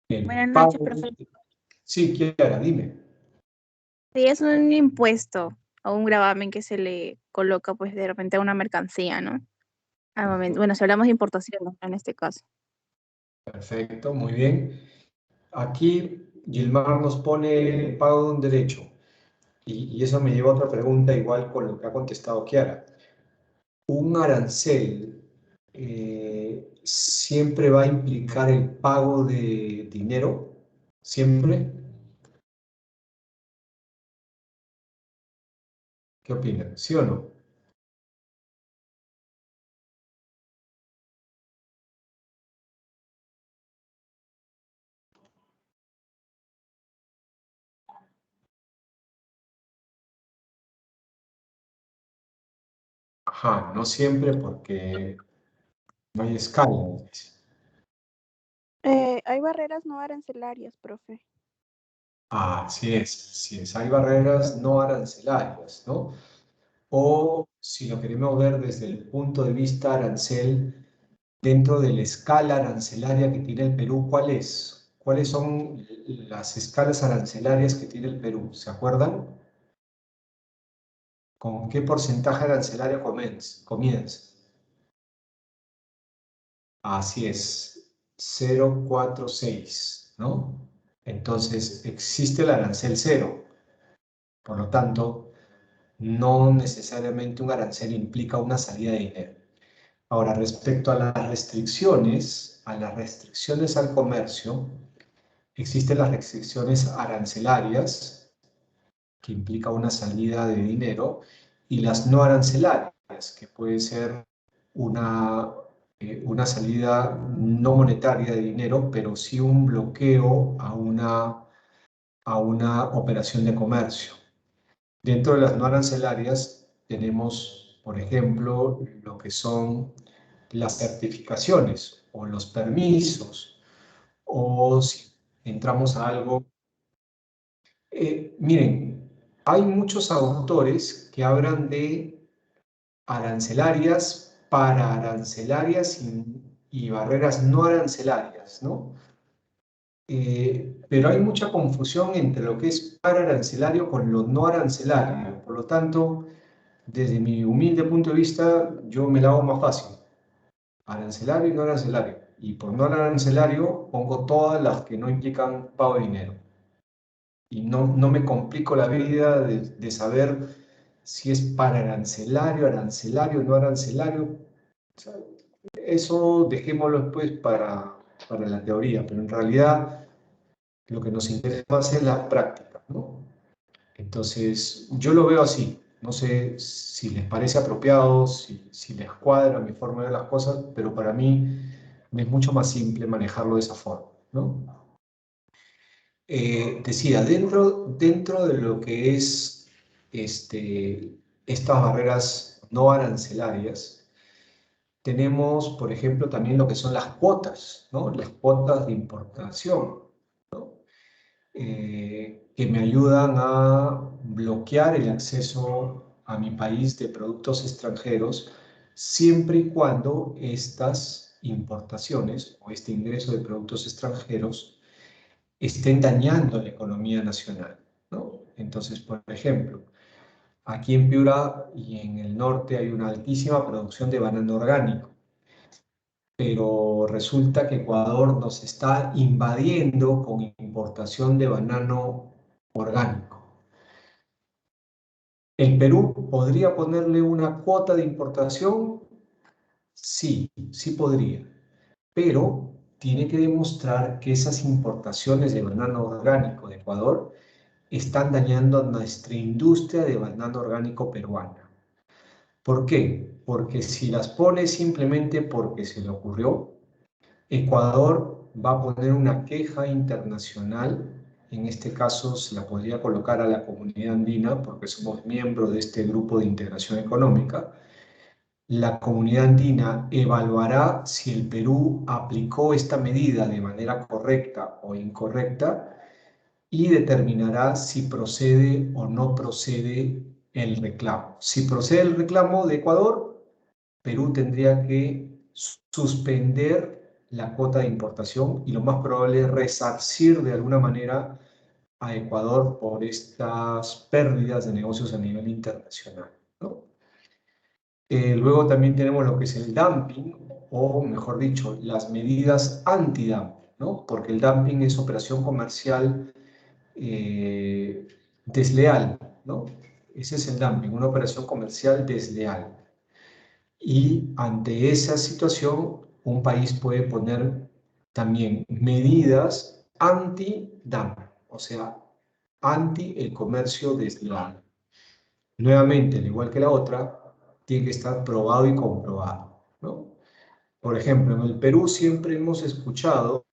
El Buenas noches, pago. profesor. Sí, Kiara, dime. Sí, es un impuesto o un gravamen que se le coloca pues de repente a una mercancía, ¿no? Al momento, bueno, si hablamos de importación, ¿no? En este caso. Perfecto, muy bien. Aquí Gilmar nos pone pago de un derecho. y eso me lleva a otra pregunta, igual con lo que ha contestado Kiara. ¿Un arancel siempre va a implicar el pago de dinero? ¿Siempre? ¿Qué opinan? ¿Sí o no? Ajá, no siempre porque no hay escala. Hay barreras no arancelarias, profe. Así es, así es. Hay barreras no arancelarias, ¿no? O si lo queremos ver desde el punto de vista arancel, dentro de la escala arancelaria que tiene el Perú, ¿cuál es? ¿Cuáles son las escalas arancelarias que tiene el Perú? ¿Se acuerdan? ¿Con qué porcentaje arancelario comienza? Así es, 0,46, ¿no? Entonces, existe el arancel cero. Por lo tanto, no necesariamente un arancel implica una salida de dinero. Ahora, respecto a las restricciones al comercio, existen las restricciones arancelarias, que implica una salida de dinero, y las no arancelarias, que puede ser una salida no monetaria de dinero, pero sí un bloqueo a una operación de comercio. Dentro de las no arancelarias tenemos, por ejemplo, lo que son las certificaciones o los permisos, o si entramos a algo. Miren, hay muchos autores que hablan de arancelarias, pararancelarias y barreras no arancelarias, ¿no? Pero hay mucha confusión entre lo que es paraarancelario con lo no arancelario. Por lo tanto, desde mi humilde punto de vista, yo me la hago más fácil. Arancelario y no arancelario. Y por no arancelario pongo todas las que no implican pago de dinero. Y no me complico la vida de saber si es paraarancelario, arancelario, no arancelario. O sea, eso dejémoslo después para la teoría, pero en realidad lo que nos interesa más es la práctica, ¿no? Entonces, yo lo veo así. No sé si les parece apropiado, si les cuadra mi forma de ver las cosas, pero para mí me es mucho más simple manejarlo de esa forma, ¿no? Decía, dentro de lo que es estas barreras no arancelarias, tenemos, por ejemplo, también lo que son las cuotas, ¿no? Las cuotas de importación, ¿no? Que me ayudan a bloquear el acceso a mi país de productos extranjeros, siempre y cuando estas importaciones o este ingreso de productos extranjeros estén dañando la economía nacional, ¿no? Entonces, por ejemplo, aquí en Piura y en el norte hay una altísima producción de banano orgánico, pero resulta que Ecuador nos está invadiendo con importación de banano orgánico. ¿El Perú podría ponerle una cuota de importación? Sí, sí podría, pero tiene que demostrar que esas importaciones de banano orgánico de Ecuador están dañando nuestra industria de banano orgánico peruana. ¿Por qué? Porque si las pone simplemente porque se le ocurrió, Ecuador va a poner una queja internacional, en este caso se la podría colocar a la comunidad andina, porque somos miembros de este grupo de integración económica. La comunidad andina evaluará si el Perú aplicó esta medida de manera correcta o incorrecta y determinará si procede o no procede el reclamo. Si procede el reclamo de Ecuador, Perú tendría que suspender la cuota de importación y lo más probable es resarcir de alguna manera a Ecuador por estas pérdidas de negocios a nivel internacional, ¿no? Luego también tenemos lo que es el dumping, o mejor dicho, las medidas anti-dumping, ¿no? Porque el dumping es operación comercial desleal, ¿no? Ese es el dumping, una operación comercial desleal. Y ante esa situación, un país puede poner también medidas anti-dumping, o sea, anti el comercio desleal. Nuevamente, al igual que la otra, tiene que estar probado y comprobado, ¿no? Por ejemplo, en el Perú siempre hemos escuchado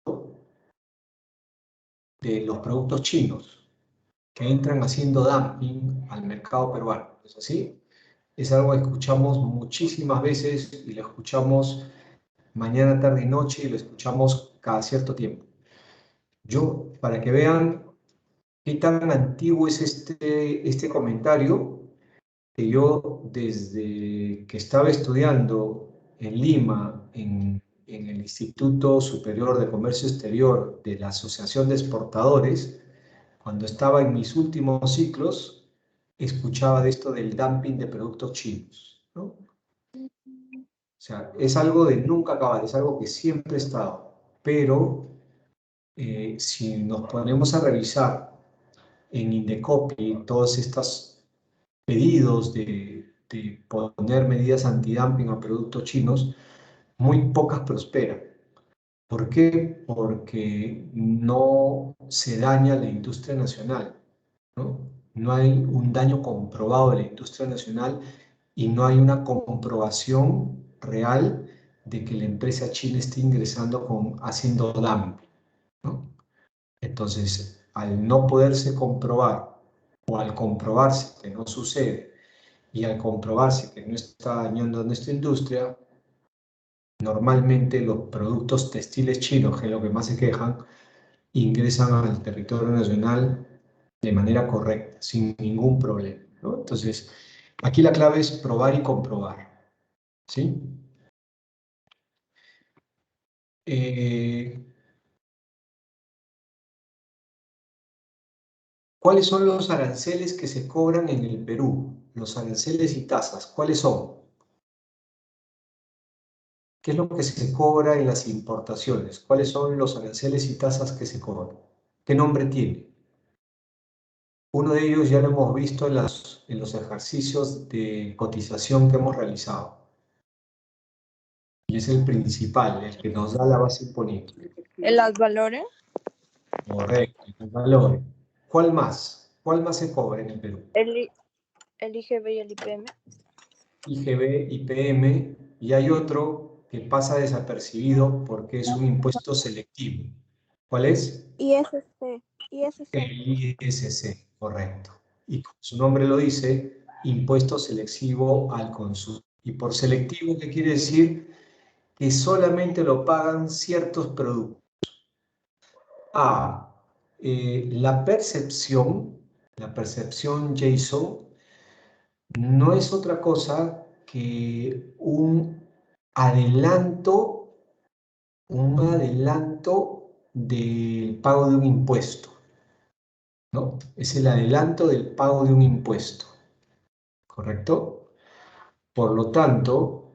de los productos chinos que entran haciendo dumping al mercado peruano. ¿Es así? Es algo que escuchamos muchísimas veces y lo escuchamos mañana, tarde y noche y lo escuchamos cada cierto tiempo. Yo, para que vean qué tan antiguo es este comentario, que yo desde que estaba estudiando en Lima, en el Instituto Superior de Comercio Exterior de la Asociación de Exportadores, cuando estaba en mis últimos ciclos, escuchaba de esto del dumping de productos chinos, ¿no? O sea, es algo de nunca acabar, es algo que siempre ha estado, pero si nos ponemos a revisar en Indecopi todos estos pedidos de poner medidas antidumping a productos chinos, muy pocas prosperan. ¿Por qué? Porque no se daña la industria nacional, ¿no? No hay un daño comprobado de la industria nacional y no hay una comprobación real de que la empresa china esté ingresando haciendo dumping, ¿no? Entonces, al no poderse comprobar o al comprobarse que no sucede y al comprobarse que no está dañando a nuestra industria, normalmente los productos textiles chinos, que es lo que más se quejan, ingresan al territorio nacional de manera correcta, sin ningún problema, ¿no? Entonces, aquí la clave es probar y comprobar, ¿sí? ¿Cuáles son los aranceles que se cobran en el Perú? Los aranceles y tasas, ¿cuáles son? ¿Qué es lo que se cobra en las importaciones? ¿Cuáles son los aranceles y tasas que se cobran? ¿Qué nombre tiene? Uno de ellos ya lo hemos visto en los ejercicios de cotización que hemos realizado. Y es el principal, el que nos da la base imponible. ¿En las valores? Correcto, el valor. ¿Cuál más? ¿Cuál más se cobra en el Perú? El IGB y el IPM. IGB, IPM, y hay otro que pasa desapercibido porque es un impuesto selectivo. ¿Cuál es? ISC. ISC. El ISC, correcto. Y como su nombre lo dice, impuesto selectivo al consumo. Y por selectivo, ¿qué quiere decir? Que solamente lo pagan ciertos productos. La percepción JSON, no es otra cosa que un adelanto del pago de un impuesto, ¿no? Es el adelanto del pago de un impuesto, ¿correcto? Por lo tanto,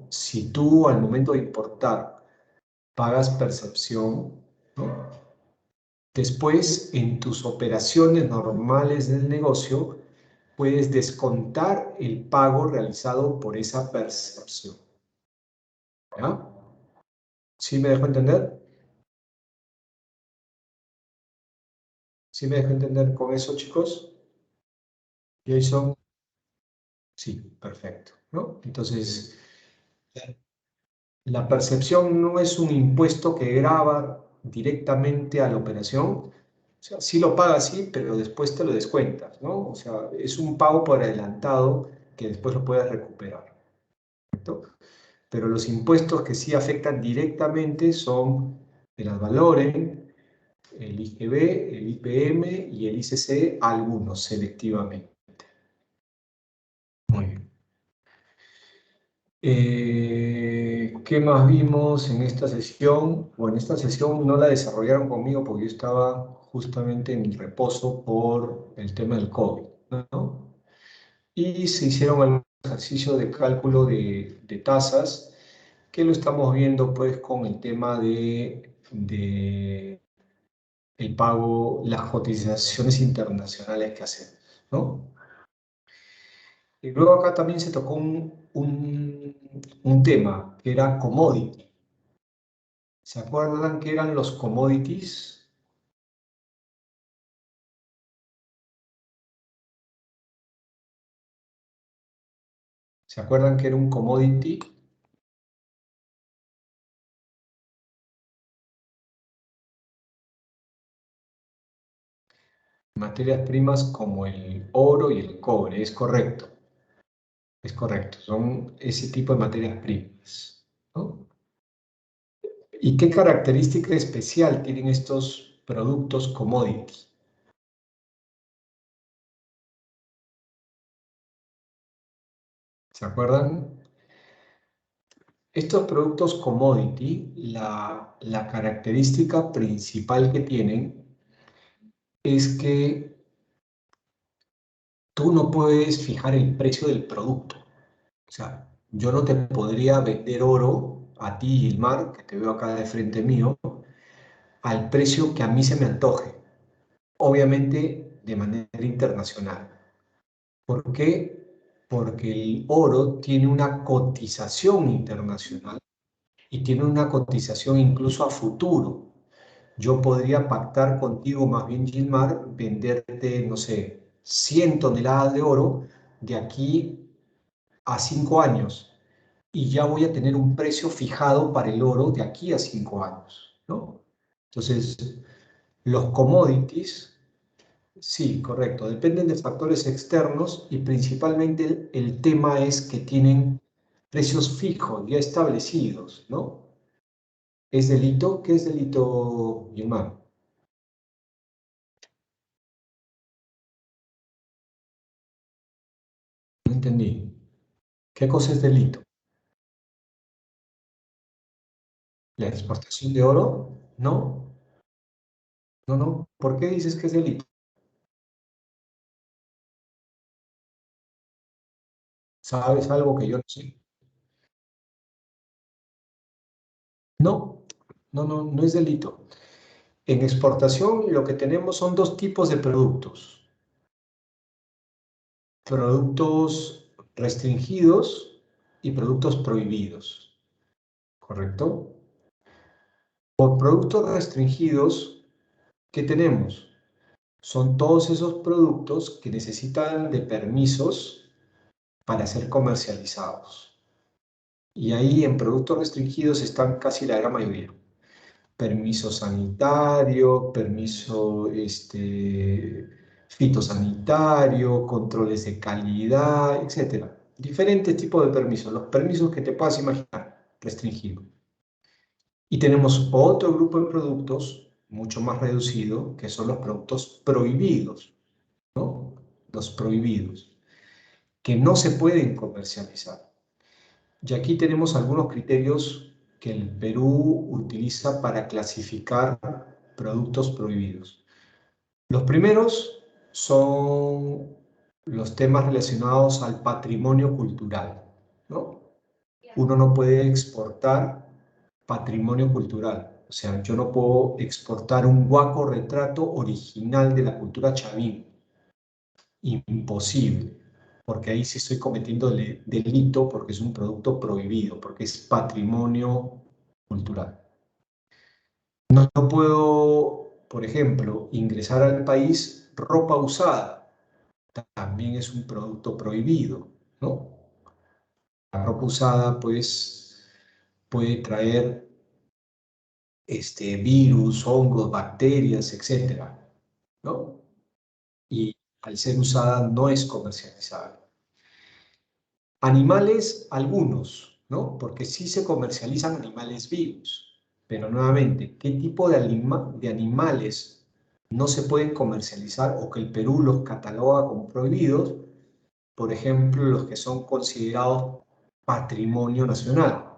si tú al momento de importar pagas percepción, ¿no? Después, en tus operaciones normales del negocio, puedes descontar el pago realizado por esa percepción. ¿Ya? ¿Sí me dejo entender? ¿Sí me dejo entender con eso, chicos? Jason. Sí, perfecto, ¿no? Entonces, la percepción no es un impuesto que grava directamente a la operación. O sea, sí lo pagas, sí, pero después te lo descuentas, ¿no? O sea, es un pago por adelantado que después lo puedes recuperar, ¿correcto? Pero los impuestos que sí afectan directamente son el ad valorem, el IGB, el IPM y el ICC, algunos selectivamente. Muy bien. ¿Qué más vimos en esta sesión? Bueno, esta sesión no la desarrollaron conmigo porque yo estaba justamente en reposo por el tema del COVID, ¿no? Y se hicieron algunos ejercicios de cálculo de tasas que lo estamos viendo pues con el tema de el pago, las cotizaciones internacionales que hacemos. ¿no? Y luego acá también se tocó un tema que era commodity. ¿Se acuerdan qué eran los commodities? ¿Se acuerdan qué era un commodity? Materias primas como el oro y el cobre, es correcto. Es correcto, son ese tipo de materias primas, ¿no? ¿Y qué característica especial tienen estos productos commodity? ¿Se acuerdan? Estos productos commodity, la característica principal que tienen es que tú no puedes fijar el precio del producto. O sea, yo no te podría vender oro a ti, Gilmar, que te veo acá de frente mío, al precio que a mí se me antoje. Obviamente de manera internacional. ¿Por qué? Porque el oro tiene una cotización internacional y tiene una cotización incluso a futuro. Yo podría pactar contigo, más bien Gilmar, venderte, no sé, 100 toneladas de oro de aquí a 5 años y ya voy a tener un precio fijado para el oro de aquí a 5 años, ¿no? Entonces, los commodities, sí, correcto, dependen de factores externos y principalmente el tema es que tienen precios fijos, ya establecidos, ¿no? ¿Es delito? ¿Qué es delito, Gilmar? No entendí. ¿Qué cosa es delito? ¿La exportación de oro? No, no, no. ¿Por qué dices que es delito? ¿Sabes algo que yo no sé? No, no, no, no es delito. En exportación lo que tenemos son dos tipos de productos. Productos restringidos y productos prohibidos, ¿correcto? Por productos restringidos, ¿qué tenemos? Son todos esos productos que necesitan de permisos para ser comercializados. Y ahí en productos restringidos están casi la gran mayoría. Permiso sanitario, permiso fitosanitario, controles de calidad, etc. Diferentes tipos de permisos, los permisos que te puedas imaginar, restringidos. Y tenemos otro grupo de productos mucho más reducido, que son los productos prohibidos, ¿no? Los prohibidos, que no se pueden comercializar. Y aquí tenemos algunos criterios que el Perú utiliza para clasificar productos prohibidos. Los primeros son los temas relacionados al patrimonio cultural, ¿no? Uno no puede exportar patrimonio cultural. O sea, yo no puedo exportar un huaco retrato original de la cultura chavín. Imposible, porque ahí sí estoy cometiendo delito porque es un producto prohibido, porque es patrimonio cultural. No puedo, por ejemplo, ingresar al país ropa usada, también es un producto prohibido, ¿no? La ropa usada, pues, puede traer virus, hongos, bacterias, etcétera, ¿no? Y al ser usada no es comercializable. Animales, algunos, ¿no? Porque sí se comercializan animales vivos. Pero nuevamente, ¿qué tipo de animales no se pueden comercializar o que el Perú los cataloga como prohibidos? Por ejemplo, los que son considerados patrimonio nacional,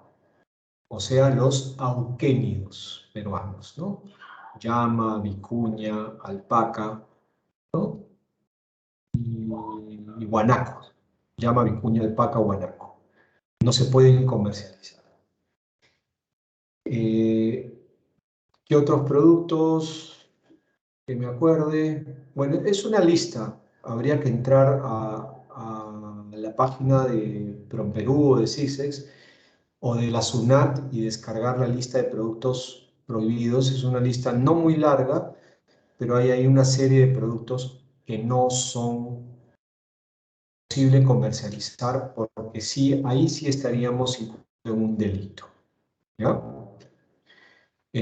o sea, los auquénidos peruanos, ¿no? Llama, vicuña, alpaca, ¿no? Y guanaco. Llama, vicuña, alpaca, guanaco. No se pueden comercializar. ¿Qué otros productos que me acuerde? Bueno, es una lista. habría que entrar a la página de PROPERÚ o de CISEX o de la SUNAT y descargar la lista de productos prohibidos. Es una lista no muy larga, pero hay una serie de productos que no son posible comercializar, porque sí, ahí sí estaríamos incurriendo en un delito. ¿Ya?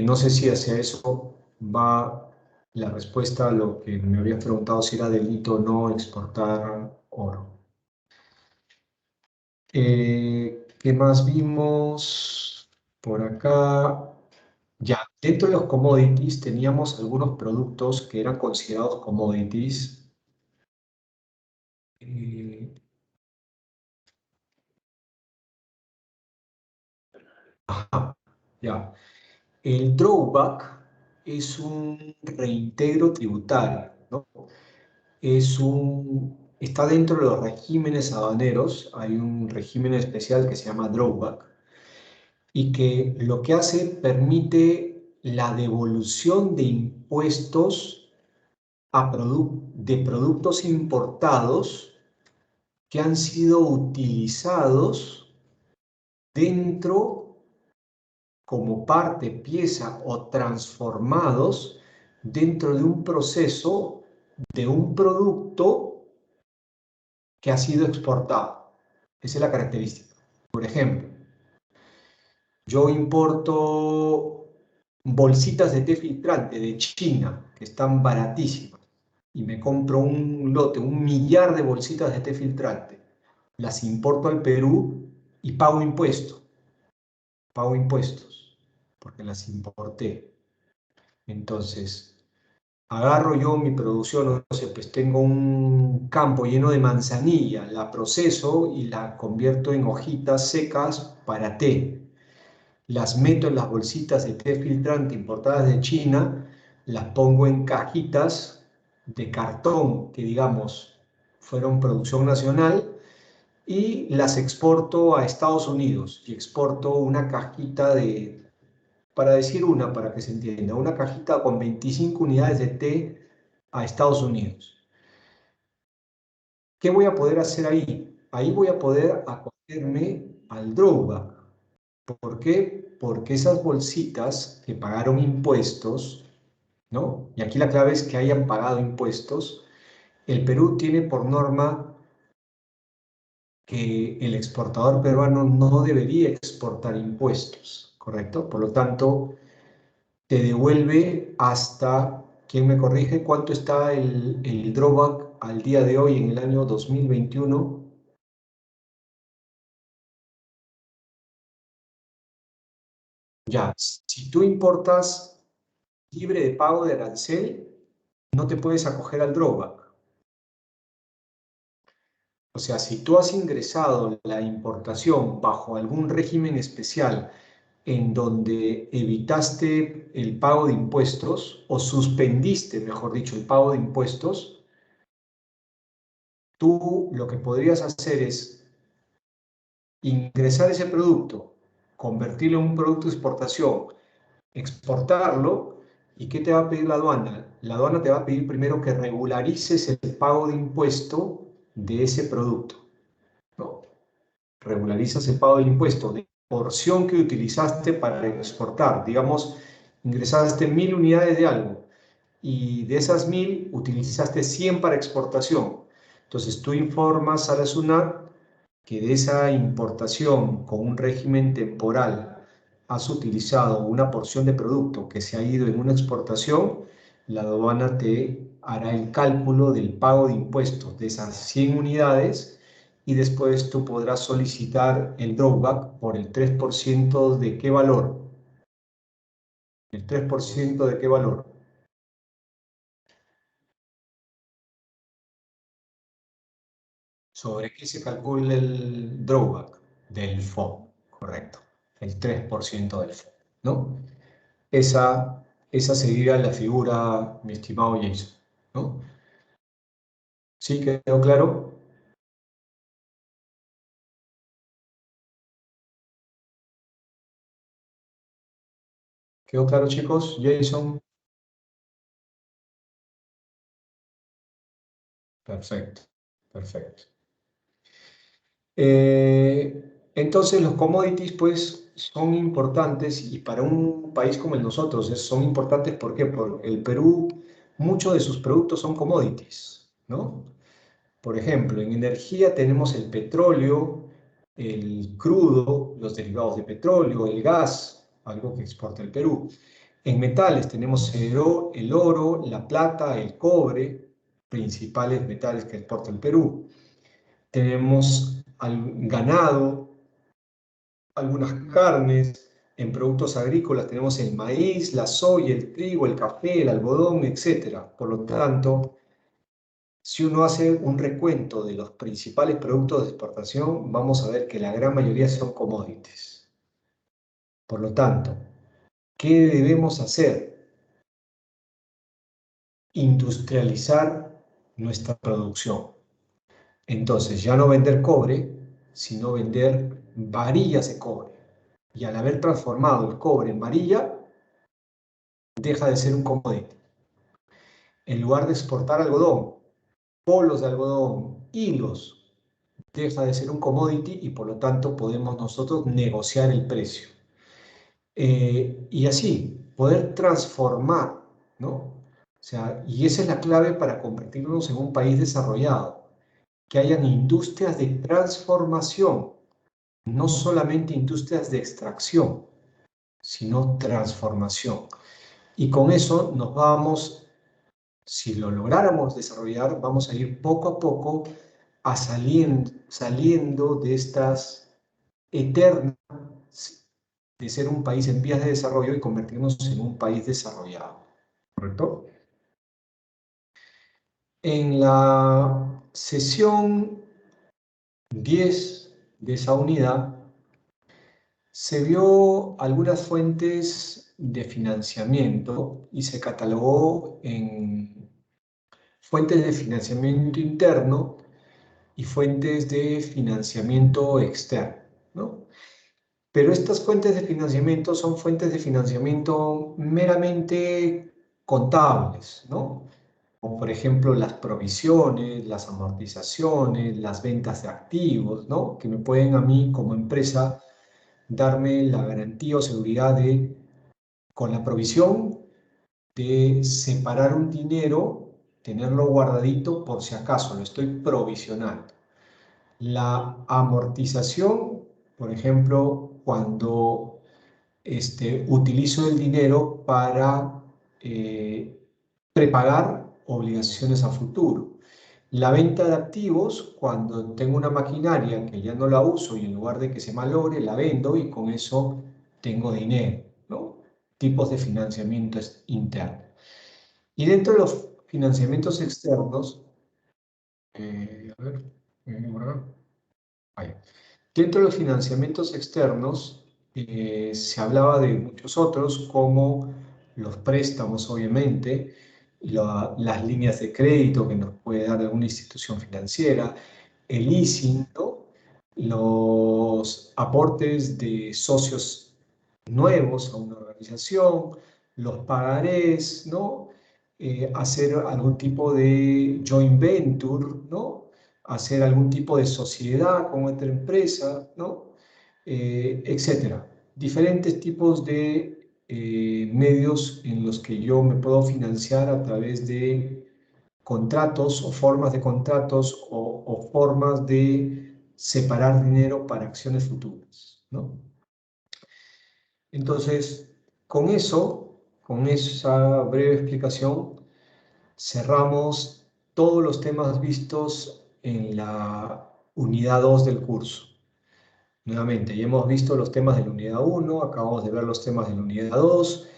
No sé si hacia eso va la respuesta a lo que me habías preguntado, si era delito o no exportar oro. ¿Qué más vimos por acá? Ya, dentro de los commodities teníamos algunos productos que eran considerados commodities. Ajá, ya. El drawback es un reintegro tributario, ¿no? Está dentro de los regímenes aduaneros, hay un régimen especial que se llama drawback, y que lo que hace permite la devolución de impuestos de productos importados que han sido utilizados dentro como parte, pieza o transformados dentro de un proceso de un producto que ha sido exportado. Esa es la característica. Por ejemplo, yo importo bolsitas de té filtrante de China, que están baratísimas, y me compro un lote, 1 millar de bolsitas de té filtrante. Las importo al Perú y pago impuestos. Pago impuestos, porque las importé. Entonces, agarro yo mi producción, no sé, pues tengo un campo lleno de manzanilla, la proceso y la convierto en hojitas secas para té. Las meto en las bolsitas de té filtrante importadas de China, las pongo en cajitas de cartón que, digamos, fueron producción nacional y las exporto a Estados Unidos y exporto una cajita de, para decir para que se entienda, una cajita con 25 unidades de té a Estados Unidos. ¿Qué voy a poder hacer ahí? Ahí voy a poder acogerme al drawback. ¿Por qué? Porque esas bolsitas que pagaron impuestos, ¿no? Y aquí la clave es que hayan pagado impuestos. El Perú tiene por norma que el exportador peruano no debería exportar impuestos, ¿correcto? Por lo tanto, te devuelve hasta, ¿quién me corrige? ¿Cuánto está el drawback al día de hoy en el año 2021? Ya, si tú importas libre de pago de arancel, no te puedes acoger al drawback. O sea, si tú has ingresado la importación bajo algún régimen especial en donde evitaste el pago de impuestos o suspendiste, mejor dicho, el pago de impuestos, tú lo que podrías hacer es ingresar ese producto, convertirlo en un producto de exportación, exportarlo, ¿y qué te va a pedir la aduana? La aduana te va a pedir primero que regularices el pago de impuesto de ese producto, ¿no? Regularizas el pago del impuesto de porción que utilizaste para exportar. Digamos, ingresaste 1.000 unidades de algo y de esas 1.000 utilizaste 100 para exportación. Entonces tú informas a la SUNAT que de esa importación con un régimen temporal has utilizado una porción de producto que se ha ido en una exportación, la aduana te hará el cálculo del pago de impuestos de esas 100 unidades y después tú podrás solicitar el drawback por el 3% de qué valor. ¿El 3% de qué valor? ¿Sobre qué se calcula el drawback? Del FOB, correcto. El 3% del FOB, ¿no? Esa sería la figura, mi estimado Jason, ¿no? ¿Sí quedó claro? ¿Quedó claro, chicos? Jason. Perfecto, perfecto. Entonces los commodities pues son importantes y para un país como el nosotros son importantes. ¿Por qué? Porque el Perú, muchos de sus productos son commodities, ¿no? Por ejemplo, en energía tenemos el petróleo, el crudo, los derivados de petróleo, el gas, algo que exporta el Perú. En metales tenemos el oro, la plata, el cobre, principales metales que exporta el Perú. Tenemos ganado, algunas carnes. En productos agrícolas tenemos el maíz, la soya, el trigo, el café, el algodón, etc. Por lo tanto, si uno hace un recuento de los principales productos de exportación, vamos a ver que la gran mayoría son commodities. Por lo tanto, ¿qué debemos hacer? Industrializar nuestra producción. Entonces, ya no vender cobre, sino vender varillas de cobre. Y al haber transformado el cobre en varilla, deja de ser un commodity. En lugar de exportar algodón, polos de algodón, hilos, deja de ser un commodity y por lo tanto podemos nosotros negociar el precio. Y así, poder transformar, ¿no? O sea, y esa es la clave para convertirnos en un país desarrollado, que hayan industrias de transformación, no solamente industrias de extracción, sino transformación. Y con eso nos vamos, si lo lográramos desarrollar, vamos a ir poco a poco saliendo de estas eternas de ser un país en vías de desarrollo y convertirnos en un país desarrollado. ¿Correcto? En la sesión 10 de esa unidad se vio algunas fuentes de financiamiento y se catalogó en fuentes de financiamiento interno y fuentes de financiamiento externo, ¿no? Pero estas fuentes de financiamiento son fuentes de financiamiento meramente contables, ¿no? Como por ejemplo las provisiones, las amortizaciones, las ventas de activos, ¿no? Que me pueden a mí como empresa darme la garantía o seguridad de, con la provisión, de separar un dinero, tenerlo guardadito por si acaso, lo estoy provisionando. La amortización, por ejemplo, cuando utilizo el dinero para prepagar obligaciones a futuro. La venta de activos, cuando tengo una maquinaria que ya no la uso y en lugar de que se malogre, la vendo y con eso tengo dinero, ¿no? Tipos de financiamiento interno. Y dentro de los financiamientos externos, a ver, ahí. Dentro de los financiamientos externos se hablaba de muchos otros, como los préstamos, obviamente, las líneas de crédito que nos puede dar alguna institución financiera, el leasing, ¿no? Los aportes de socios nuevos a una organización, los pagarés, ¿no? Hacer algún tipo de joint venture, ¿no? Hacer algún tipo de sociedad con otra empresa, ¿no? Etcétera. Diferentes tipos de medios en los que yo me puedo financiar a través de contratos o formas de contratos o formas de separar dinero para acciones futuras, ¿no? Entonces, con eso, con esa breve explicación, cerramos todos los temas vistos en la unidad 2 del curso. Nuevamente, ya hemos visto los temas de la unidad 1, acabamos de ver los temas de la unidad 2,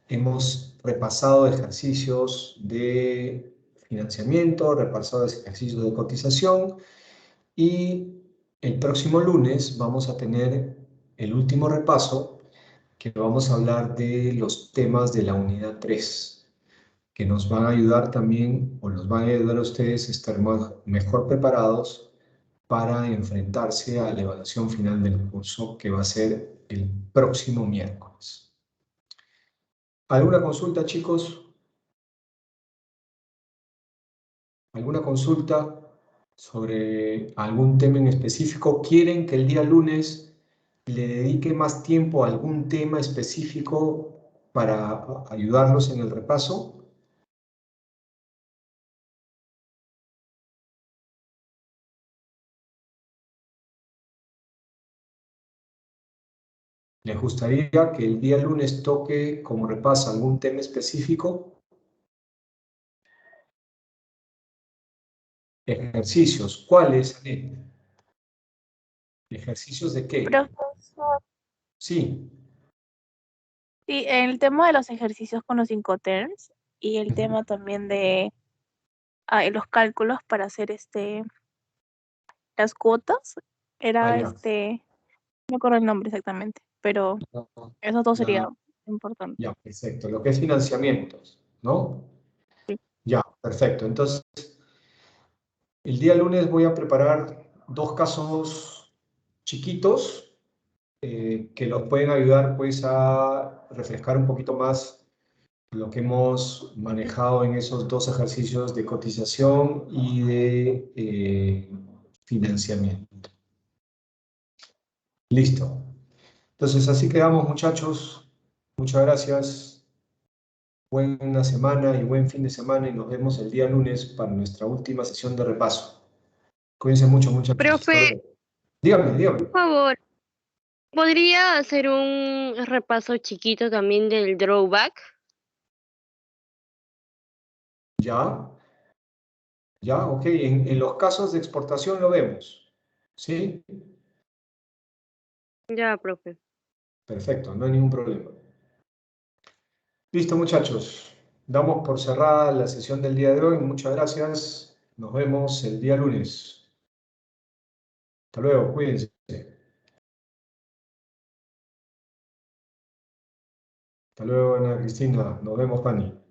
hemos repasado ejercicios de financiamiento, repasado ejercicios de cotización y el próximo lunes vamos a tener el último repaso, que vamos a hablar de los temas de la unidad 3, que nos van a ayudar también, o nos van a ayudar a ustedes a estar mejor preparados para enfrentarse a la evaluación final del curso, que va a ser el próximo miércoles. ¿Alguna consulta, chicos? ¿Alguna consulta sobre algún tema en específico? ¿Quieren que el día lunes le dedique más tiempo a algún tema específico para ayudarlos en el repaso? ¿Les gustaría que el día lunes toque como repaso algún tema específico? Ejercicios. ¿Cuáles, Anet? ¿Ejercicios de qué? Profesor, Sí. sí, el tema de los ejercicios con los Incoterms y el tema también de los cálculos para hacer las cuotas, era Ya. no me acuerdo el nombre exactamente, pero esos dos serían Ya, importantes. ya, perfecto. Lo que es financiamientos, ¿no? Sí. Ya, perfecto. Entonces, el día lunes voy a preparar 2 casos chiquitos que los pueden ayudar pues a refrescar un poquito más lo que hemos manejado en esos 2 ejercicios de cotización y de financiamiento. Listo. Entonces, así quedamos, muchachos. Muchas gracias. Buena semana y buen fin de semana y nos vemos el día lunes para nuestra última sesión de repaso. Cuídense mucho, muchachos. Hasta Profe, luego. Dígame, dígame. por favor, ¿podría hacer un repaso chiquito también del drawback? Ya, ya, ok. En los casos de exportación lo vemos. ¿Sí? Ya, profe. Perfecto, no hay ningún problema. Listo, muchachos. Damos por cerrada la sesión del día de hoy. Muchas gracias. Nos vemos el día lunes. Hasta luego, cuídense. Hasta luego, Ana Cristina. Nos vemos, Pani.